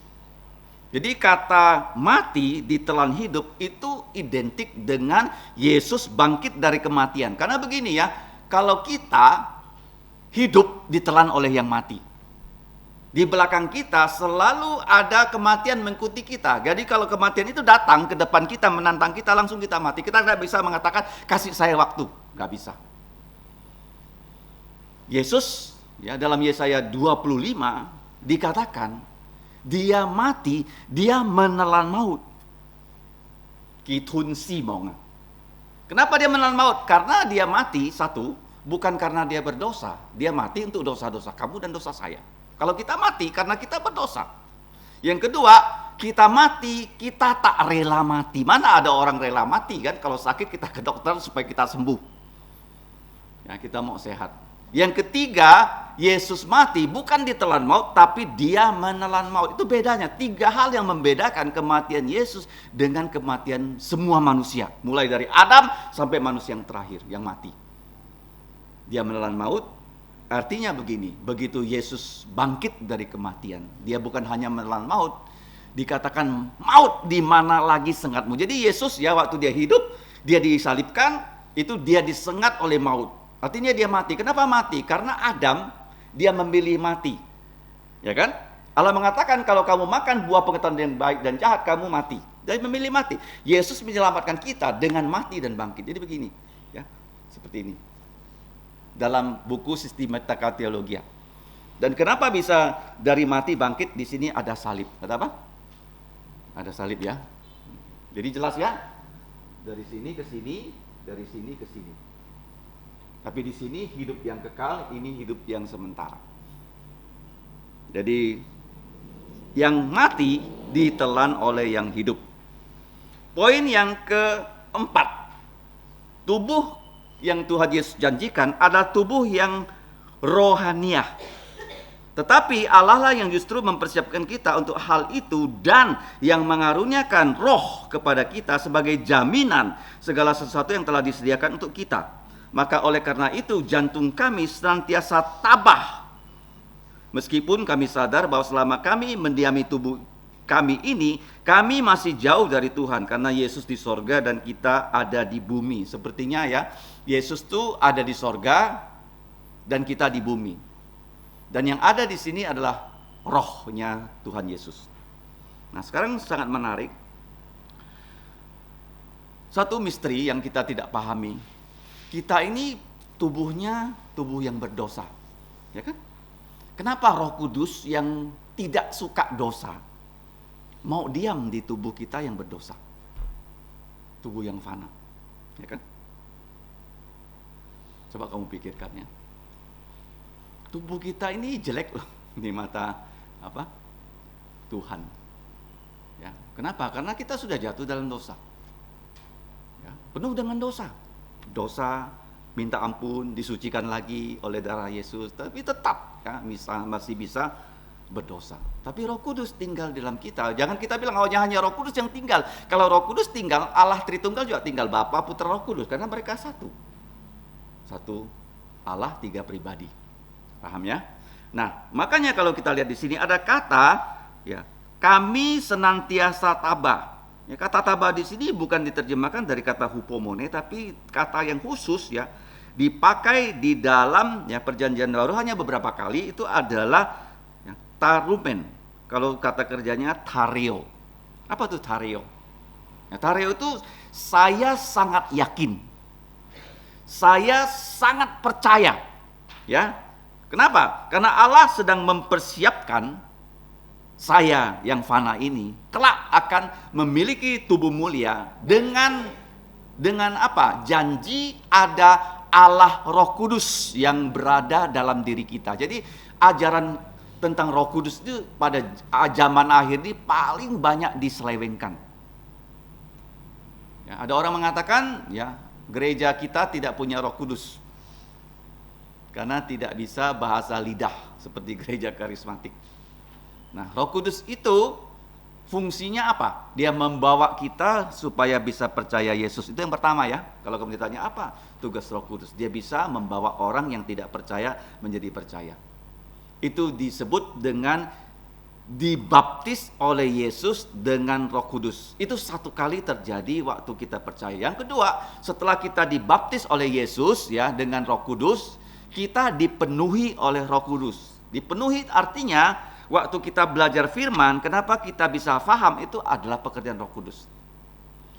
Jadi kata mati ditelan hidup itu identik dengan Yesus bangkit dari kematian. Karena begini ya, kalau kita hidup ditelan oleh yang mati. Di belakang kita selalu ada kematian mengikuti kita. Jadi kalau kematian itu datang ke depan kita, menantang kita, langsung kita mati. Kita tidak bisa mengatakan, kasih saya waktu. Nggak bisa. Yesus, ya dalam Yesaya 25, dikatakan, dia mati, dia menelan maut. Kitun Simonga. Kenapa dia menelan maut? Karena dia mati, satu, bukan karena dia berdosa. Dia mati untuk dosa-dosa kamu dan dosa saya. Kalau kita mati karena kita berdosa. Yang kedua, kita mati, kita tak rela mati. Mana ada orang rela mati kan? Kalau sakit kita ke dokter supaya kita sembuh. Ya, kita mau sehat. Yang ketiga, Yesus mati bukan ditelan maut, tapi dia menelan maut. Itu bedanya. 3 hal yang membedakan kematian Yesus dengan kematian semua manusia. Mulai dari Adam sampai manusia yang terakhir, yang mati. Dia menelan maut. Artinya begini, begitu Yesus bangkit dari kematian, dia bukan hanya menelan maut, dikatakan maut di mana lagi sengatmu. Jadi Yesus ya waktu dia hidup, dia disalibkan, itu dia disengat oleh maut. Artinya dia mati. Kenapa mati? Karena Adam, dia memilih mati. Ya kan? Allah mengatakan kalau kamu makan buah pengetahuan yang baik dan jahat, kamu mati. Jadi memilih mati. Yesus menyelamatkan kita dengan mati dan bangkit. Jadi begini, ya, seperti ini. Dalam buku Systematica Theologia. Dan kenapa bisa dari mati bangkit? Di sini ada salib. Ada apa? Ada salib ya. Jadi jelas ya. Dari sini ke sini, dari sini ke sini. Tapi di sini hidup yang kekal, ini hidup yang sementara. Jadi yang mati ditelan oleh yang hidup. Poin yang keempat. Tubuh yang Tuhan Yesus janjikan adalah tubuh yang rohaniah. Tetapi Allah lah yang justru mempersiapkan kita untuk hal itu dan yang mengaruniakan roh kepada kita sebagai jaminan segala sesuatu yang telah disediakan untuk kita. Maka oleh karena itu jantung kami senantiasa tabah. Meskipun kami sadar bahwa selama kami mendiami tubuh kami ini, kami masih jauh dari Tuhan karena Yesus di sorga dan kita ada di bumi. Sepertinya ya, Yesus tuh ada di sorga dan kita di bumi. Dan yang ada di sini adalah rohnya Tuhan Yesus. Nah, sekarang sangat menarik. Satu misteri yang kita tidak pahami. Kita ini tubuhnya tubuh yang berdosa. Ya kan? Kenapa Roh Kudus yang tidak suka dosa mau diam di tubuh kita yang berdosa? Tubuh yang fana. Ya kan? Coba kamu pikirkan ya. Tubuh kita ini jelek loh. di mata apa? Tuhan. Ya, kenapa? Karena kita sudah jatuh dalam dosa. Ya, penuh dengan dosa. Dosa, minta ampun, disucikan lagi oleh darah Yesus, tapi tetap ya masih bisa berdosa. Tapi Roh Kudus tinggal dalam kita. Jangan kita bilang hanya Roh Kudus yang tinggal. Kalau Roh Kudus tinggal, Allah Tritunggal juga tinggal, Bapa, Putra, Roh Kudus, karena mereka satu. Satu Allah, tiga pribadi. Paham ya? Nah, makanya kalau kita lihat di sini ada kata ya, kami senantiasa tabah. Ya, kata tabah di sini bukan diterjemahkan dari kata hupomone, tapi kata yang khusus ya, dipakai di dalam ya Perjanjian Baru hanya beberapa kali, itu adalah ya, tarumen. Kalau kata kerjanya tario. Apa tuh tario? Ya, tario itu saya sangat yakin. Saya sangat percaya. Ya. Kenapa? Karena Allah sedang mempersiapkan saya yang fana ini kelak akan memiliki tubuh mulia dengan apa? Janji ada Allah Roh Kudus yang berada dalam diri kita. Jadi ajaran tentang Roh Kudus itu pada zaman akhir ini paling banyak diselewengkan. Ya, ada orang mengatakan ya gereja kita tidak punya Roh Kudus karena tidak bisa bahasa lidah seperti gereja karismatik. Nah, Roh Kudus itu fungsinya apa? Dia membawa kita supaya bisa percaya Yesus. Itu yang pertama ya. Kalau kamu ditanya apa tugas Roh Kudus? Dia bisa membawa orang yang tidak percaya menjadi percaya. Itu disebut dengan dibaptis oleh Yesus dengan Roh Kudus. Itu satu kali terjadi waktu kita percaya. Yang kedua, setelah kita dibaptis oleh Yesus ya dengan Roh Kudus, kita dipenuhi oleh Roh Kudus. Dipenuhi artinya waktu kita belajar firman, kenapa kita bisa paham itu adalah pekerjaan Roh Kudus.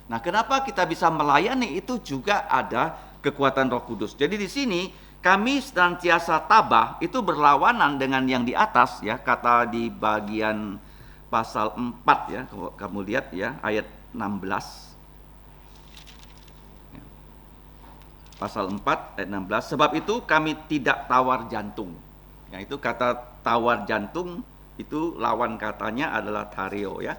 Nah, kenapa kita bisa melayani itu juga ada kekuatan Roh Kudus. Jadi di sini kami senantiasa tabah itu berlawanan dengan yang di atas ya, kata di bagian pasal 4 ya, kamu lihat ya ayat 16. Pasal 4 ayat 16, sebab itu kami tidak tawar jantung. Ya, itu kata tawar jantung itu lawan katanya adalah tario ya.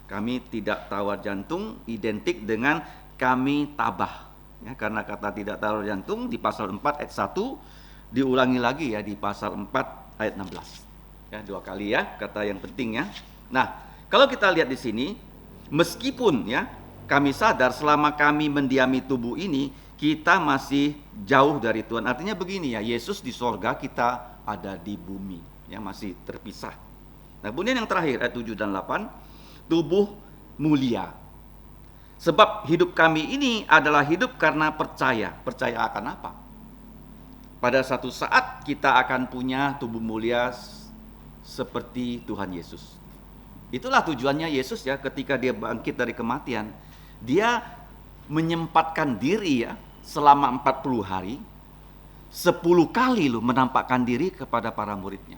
Kami tidak tawar jantung identik dengan kami tabah. Ya, karena kata tidak tawar jantung di pasal 4 ayat 1 diulangi lagi ya di pasal 4 ayat 16. Ya, dua kali ya kata yang penting ya. Nah, kalau kita lihat di sini meskipun ya kami sadar selama kami mendiami tubuh ini kita masih jauh dari Tuhan. Artinya begini ya, Yesus di sorga, kita ada di bumi, ya masih terpisah. Nah, kemudian yang terakhir ayat 7 dan 8, tubuh mulia. Sebab hidup kami ini adalah hidup karena percaya. Percaya akan apa? Pada satu saat kita akan punya tubuh mulia seperti Tuhan Yesus. Itulah tujuannya Yesus ya, ketika dia bangkit dari kematian, dia menyempatkan diri ya selama 40 hari 10 kali loh menampakkan diri kepada para muridnya.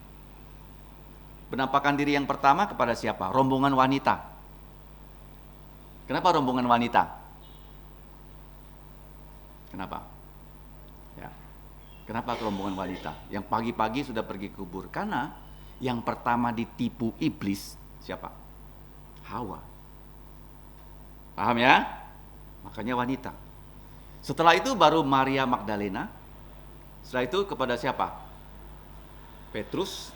Penampakan diri yang pertama kepada siapa? Rombongan wanita. Kenapa rombongan wanita? Kenapa? Ya. Kenapa rombongan wanita? Yang pagi-pagi sudah pergi kubur. Karena yang pertama ditipu iblis siapa? Hawa. Paham ya? Makanya wanita. Setelah itu baru Maria Magdalena. Setelah itu kepada siapa? Petrus.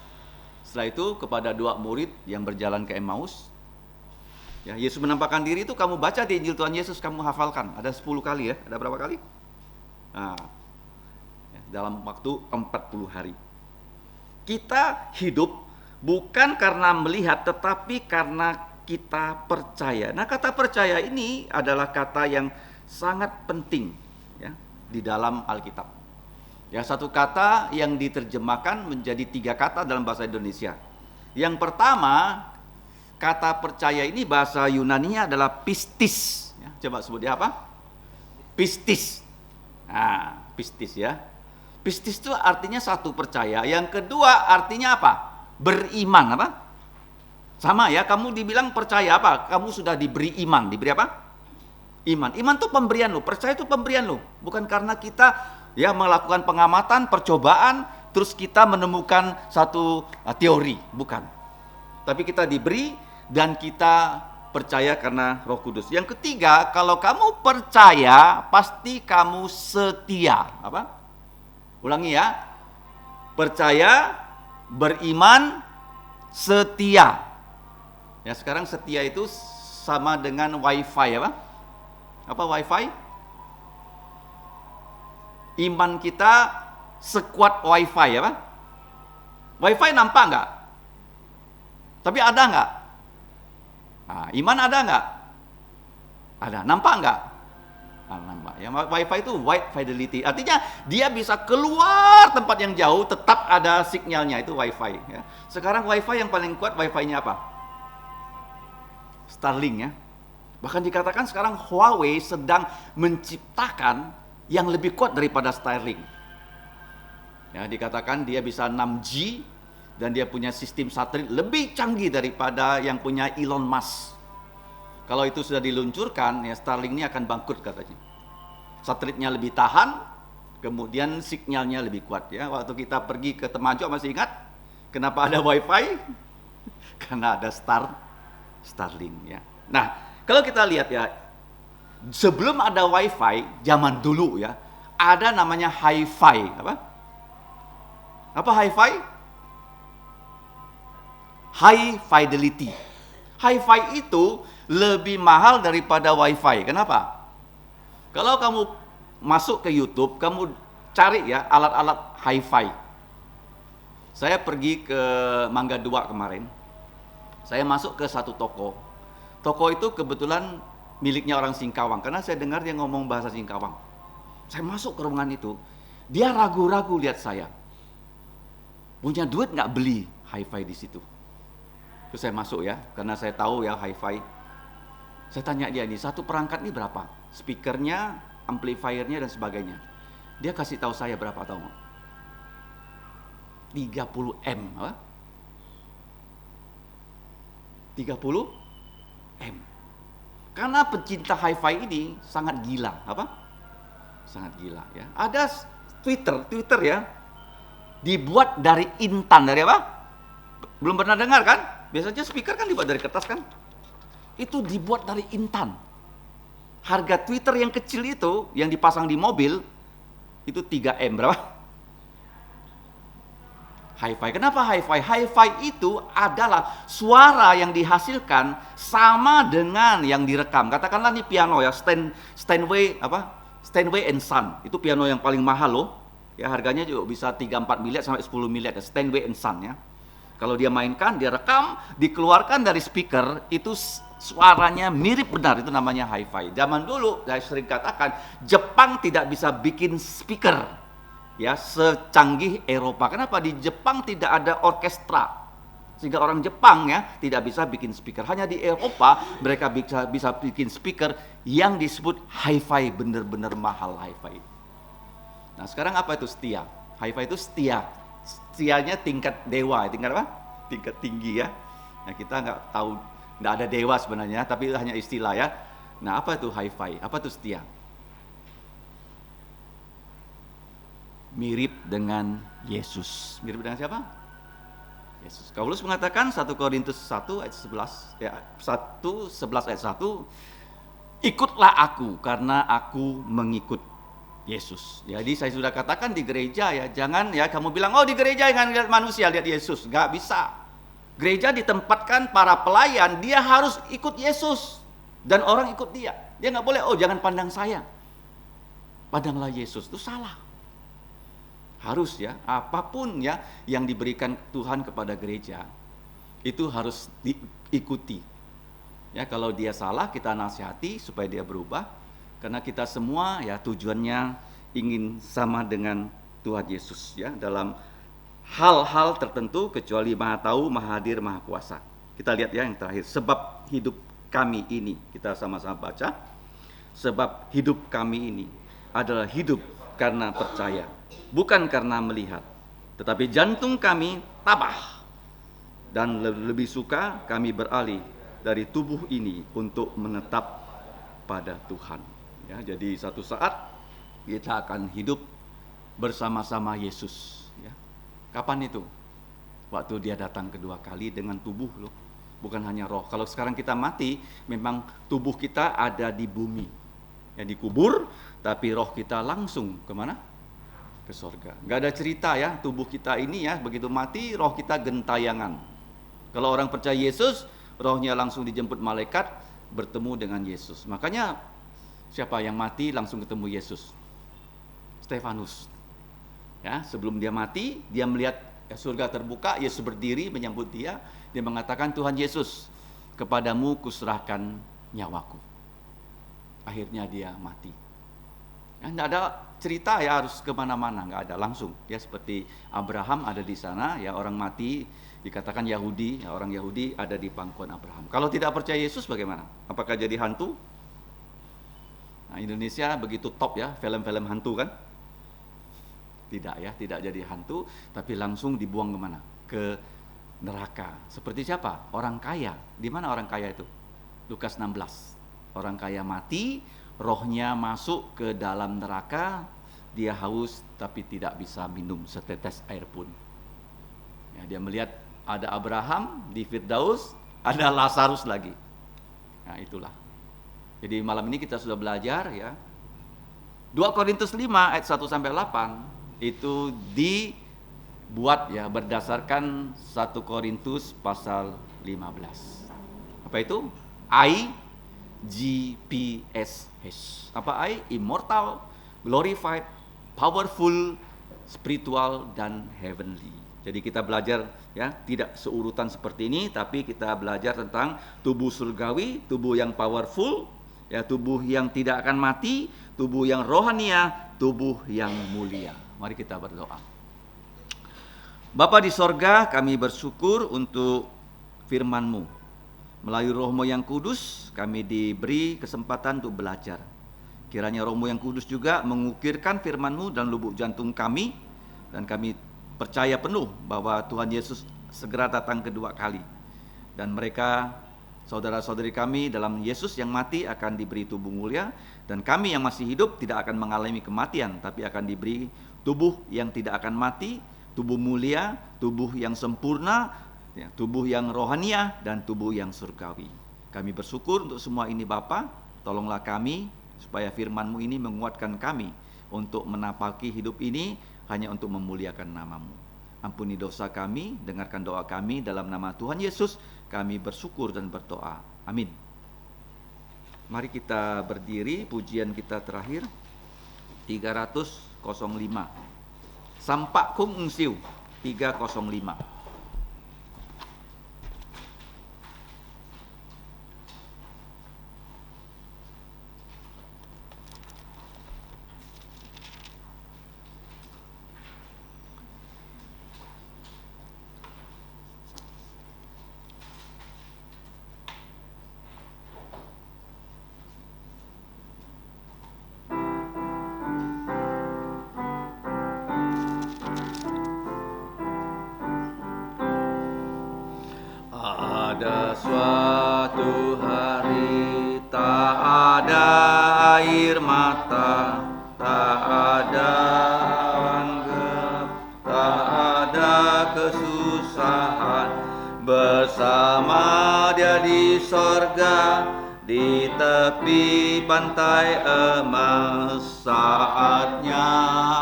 Setelah itu kepada 2 murid yang berjalan ke Emmaus. Ya, Yesus menampakkan diri itu kamu baca di Injil Tuhan Yesus, kamu hafalkan. Ada 10 kali ya. Ada berapa kali? Nah, ya, dalam waktu 40 hari. Kita hidup bukan karena melihat, tetapi karena kita percaya. Nah, kata percaya ini adalah kata yang sangat penting ya di dalam Alkitab. Ya, satu kata yang diterjemahkan menjadi 3 kata dalam bahasa Indonesia. Yang pertama, kata percaya ini bahasa Yunani-nya adalah pistis. Ya, coba sebut dia apa? Pistis. Nah, pistis ya. Pistis itu artinya satu percaya. Yang kedua artinya apa? Beriman apa? Sama ya, kamu dibilang percaya apa? Kamu sudah diberi iman. Diberi apa? Iman. Iman itu pemberian lo. Percaya itu pemberian lo. Bukan karena kita ya melakukan pengamatan, percobaan, terus kita menemukan satu teori, bukan. Tapi kita diberi dan kita percaya karena Roh Kudus. Yang ketiga, kalau kamu percaya, pasti kamu setia. Apa? Ulangi ya. Percaya, beriman, setia. Ya, sekarang setia itu sama dengan wifi, apa? Apa wifi? Iman kita sekuat wifi, apa? Wifi nampak nggak? Tapi ada nggak? Nah, iman ada nggak? Ada. Nampak nggak? Nah, nampak. Ya, wifi itu wide fidelity. Artinya dia bisa keluar tempat yang jauh, tetap ada sinyalnya. Itu wifi. Ya. Sekarang wifi yang paling kuat, wifi-nya apa? Starlink, ya. Bahkan dikatakan sekarang Huawei sedang menciptakan yang lebih kuat daripada Starlink. Ya, dikatakan dia bisa 6G dan dia punya sistem satelit lebih canggih daripada yang punya Elon Musk. Kalau itu sudah diluncurkan, ya Starlink ini akan bangkrut katanya. Satelitnya lebih tahan, kemudian sinyalnya lebih kuat. Ya, waktu kita pergi ke Temajuk, masih ingat kenapa ada WiFi? Karena ada Starlink. Ya. Nah, kalau kita lihat ya, sebelum ada WiFi, zaman dulu ya, ada namanya Hi-Fi. Apa Hi-Fi? High fidelity. Hi-Fi itu lebih mahal daripada Wi-Fi. Kenapa? Kalau kamu masuk ke YouTube, kamu cari ya alat-alat Hi-Fi. Saya pergi ke Mangga 2 kemarin. Saya masuk ke satu toko. Toko itu kebetulan miliknya orang Singkawang, karena saya dengar dia ngomong bahasa Singkawang. Saya masuk ke ruangan itu, dia ragu-ragu lihat saya. Punya duit nggak beli Hi-Fi di situ? Terus saya masuk ya, karena saya tahu ya Hi-Fi. Saya tanya dia ini, satu perangkat ini berapa? Speakernya, amplifiernya dan sebagainya. Dia kasih tahu saya berapa, tahu nggak? 30 M. Apa? 30 M. Karena pecinta Hi-Fi ini sangat gila, apa? Sangat gila ya. Ada Twitter ya. Dibuat dari intan, dari apa? Belum pernah dengar kan? Biasanya speaker kan dibuat dari kertas kan? Itu dibuat dari intan. Harga Twitter yang kecil itu, yang dipasang di mobil, itu 3 M, berapa? Hi-Fi. Kenapa Hi-Fi? Hi-Fi itu adalah suara yang dihasilkan sama dengan yang direkam. Katakanlah ini piano ya, Steinway and Son. Itu piano yang paling mahal loh. Ya, harganya juga bisa 3-4 miliar sampai 10 miliar ya, Steinway and Son ya. Kalau dia mainkan, dia rekam, dikeluarkan dari speaker, itu suaranya mirip benar, itu namanya Hi-Fi. Zaman dulu saya sering katakan Jepang tidak bisa bikin speaker ya secanggih Eropa. Kenapa? Di Jepang tidak ada orkestra, sehingga orang Jepang ya tidak bisa bikin speaker. Hanya di Eropa mereka bisa bikin speaker yang disebut Hi-Fi, benar-benar mahal Hi-Fi. Nah, sekarang apa itu setia? Hi-Fi itu setia. Setianya tingkat dewa, tingkat apa? Tingkat tinggi ya. Nah, kita nggak tahu, nggak ada dewa sebenarnya, tapi itu hanya istilah ya. Nah, apa itu Hi-Fi? Apa itu setia? Mirip dengan Yesus. Mirip dengan siapa? Yesus. Paulus mengatakan 1 Korintus 1 ayat 11 ya, 1:11 ayat 1, ikutlah aku karena aku mengikut Yesus. Jadi saya sudah katakan di gereja ya, jangan ya kamu bilang, oh di gereja jangan lihat manusia, lihat Yesus. Nggak bisa. Gereja ditempatkan para pelayan, dia harus ikut Yesus. Dan orang ikut dia. Dia nggak boleh, oh jangan pandang saya. Pandanglah Yesus. Itu salah. Harus ya, apapun ya yang diberikan Tuhan kepada gereja, itu harus diikuti. Ya, kalau dia salah, kita nasihati supaya dia berubah. Karena kita semua ya tujuannya ingin sama dengan Tuhan Yesus ya dalam hal-hal tertentu, kecuali Maha Tahu, Maha Hadir, Maha Kuasa. Kita lihat ya yang terakhir, sebab hidup kami ini, kita sama-sama baca. Sebab hidup kami ini adalah hidup karena percaya, bukan karena melihat. Tetapi jantung kami tabah dan lebih suka kami beralih dari tubuh ini untuk menetap pada Tuhan. Ya, jadi satu saat kita akan hidup bersama-sama Yesus. Ya. Kapan itu? Waktu dia datang kedua kali dengan tubuh loh, bukan hanya roh. Kalau sekarang kita mati, memang tubuh kita ada di bumi, ya dikubur, tapi roh kita langsung kemana? Ke sorga. Gak ada cerita ya, tubuh kita ini ya, begitu mati, roh kita gentayangan. Kalau orang percaya Yesus, rohnya langsung dijemput malaikat, bertemu dengan Yesus. Makanya siapa yang mati langsung ketemu Yesus? Stefanus. Ya, sebelum dia mati, dia melihat surga terbuka, Yesus berdiri menyambut dia. Dia mengatakan, Tuhan Yesus, kepadamu kuserahkan nyawaku. Akhirnya dia mati. Ya, tidak ada cerita ya harus kemana-mana, nggak ada, langsung. Ya seperti Abraham ada di sana, ya orang mati dikatakan Yahudi, ya, orang Yahudi ada di pangkuan Abraham. Kalau tidak percaya Yesus bagaimana? Apakah jadi hantu? Nah, Indonesia begitu top ya film-film hantu kan? Tidak ya, tidak jadi hantu, tapi langsung dibuang kemana? Ke neraka. Seperti siapa? Orang kaya. Di mana orang kaya itu? Lukas 16. Orang kaya mati, rohnya masuk ke dalam neraka, dia haus tapi tidak bisa minum setetes air pun. Ya, dia melihat ada Abraham di Firdaus, ada Lazarus lagi. Nah, itulah. Jadi malam ini kita sudah belajar ya. 2 Korintus 5 ayat 1 sampai 8 itu dibuat ya berdasarkan 1 Korintus pasal 15. Apa itu? IGPSH. Apa I? Immortal, glorified, powerful, spiritual, dan heavenly. Jadi kita belajar ya tidak seurutan seperti ini, tapi kita belajar tentang tubuh surgawi, tubuh yang powerful, ya tubuh yang tidak akan mati, tubuh yang rohania, tubuh yang mulia. Mari kita berdoa. Bapa di sorga, kami bersyukur untuk firman-Mu. Melalui Roh-Mu yang kudus, kami diberi kesempatan untuk belajar. Kiranya Roh-Mu yang kudus juga mengukirkan firman-Mu dan lubuk jantung kami, dan kami percaya penuh bahwa Tuhan Yesus segera datang kedua kali. Dan mereka, saudara-saudari kami dalam Yesus yang mati akan diberi tubuh mulia, dan kami yang masih hidup tidak akan mengalami kematian, tapi akan diberi tubuh yang tidak akan mati, tubuh mulia, tubuh yang sempurna, ya, tubuh yang rohania, dan tubuh yang surgawi. Kami bersyukur untuk semua ini Bapa. Tolonglah kami supaya firman-Mu ini menguatkan kami untuk menapaki hidup ini hanya untuk memuliakan nama-Mu. Ampuni dosa kami, dengarkan doa kami dalam nama Tuhan Yesus. Kami bersyukur dan berdoa. Amin. Mari kita berdiri, pujian kita terakhir 305. Sampak Kung Ungsiu 305. Ada suatu hari tak ada air mata, tak ada awan gelap, tak ada kesusahan. Bersama Dia di sorga, di tepi pantai emas. Saatnya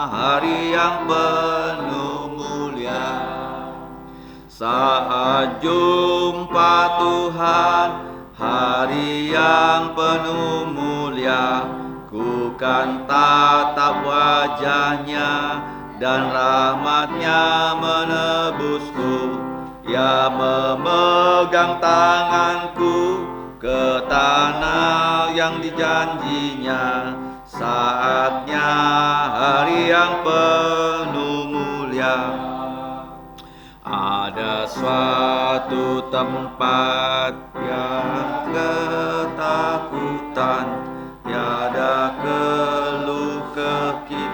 hari yang penuh mulia, saat jumpa Tuhan, hari yang penuh mulia. Ku kan tatap wajahnya, dan rahmatnya menebusku. Ia memegang tanganku ke tanah yang dijanjinya. Saatnya hari yang penuh mulia. Ada suatu tempat yang ketakutan, tiada keluh kekit,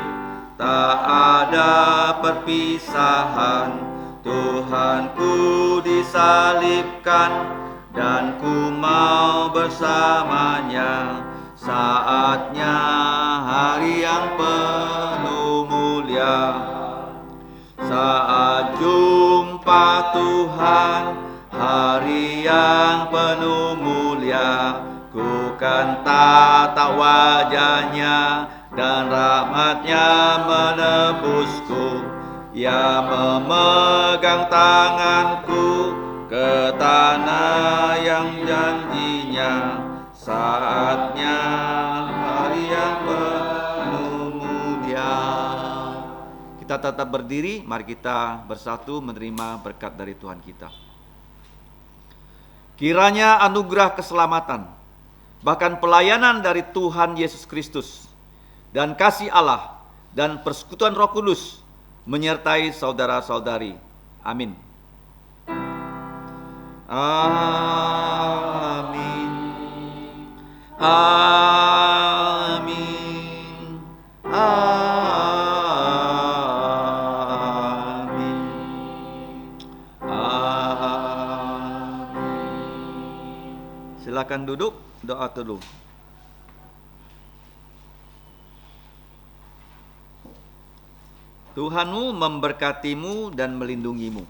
tak ada perpisahan. Tuhanku disalibkan, dan ku mau bersamanya. Saatnya hari yang penuh mulia, saat Tuhan, hari yang penuh mulia. Ku kan tatap wajahnya dan rahmatnya menebusku. Ia memegang tanganku ke tanah yang janjinya. Saatnya hari yang penuh mulia. Kita tetap berdiri, mari kita bersatu menerima berkat dari Tuhan kita. Kiranya anugerah keselamatan, bahkan pelayanan dari Tuhan Yesus Kristus, dan kasih Allah, dan persekutuan Roh Kudus menyertai saudara-saudari. Amin. Amin. Amin. Amin. Amin. Silakan duduk, doa dulu. Tuhanmu memberkatimu dan melindungimu.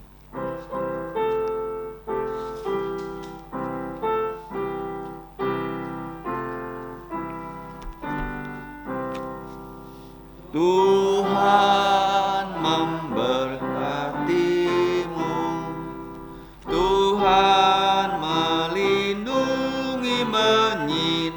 Tuhan memberkatimu, Tuhan melindungi, menyinari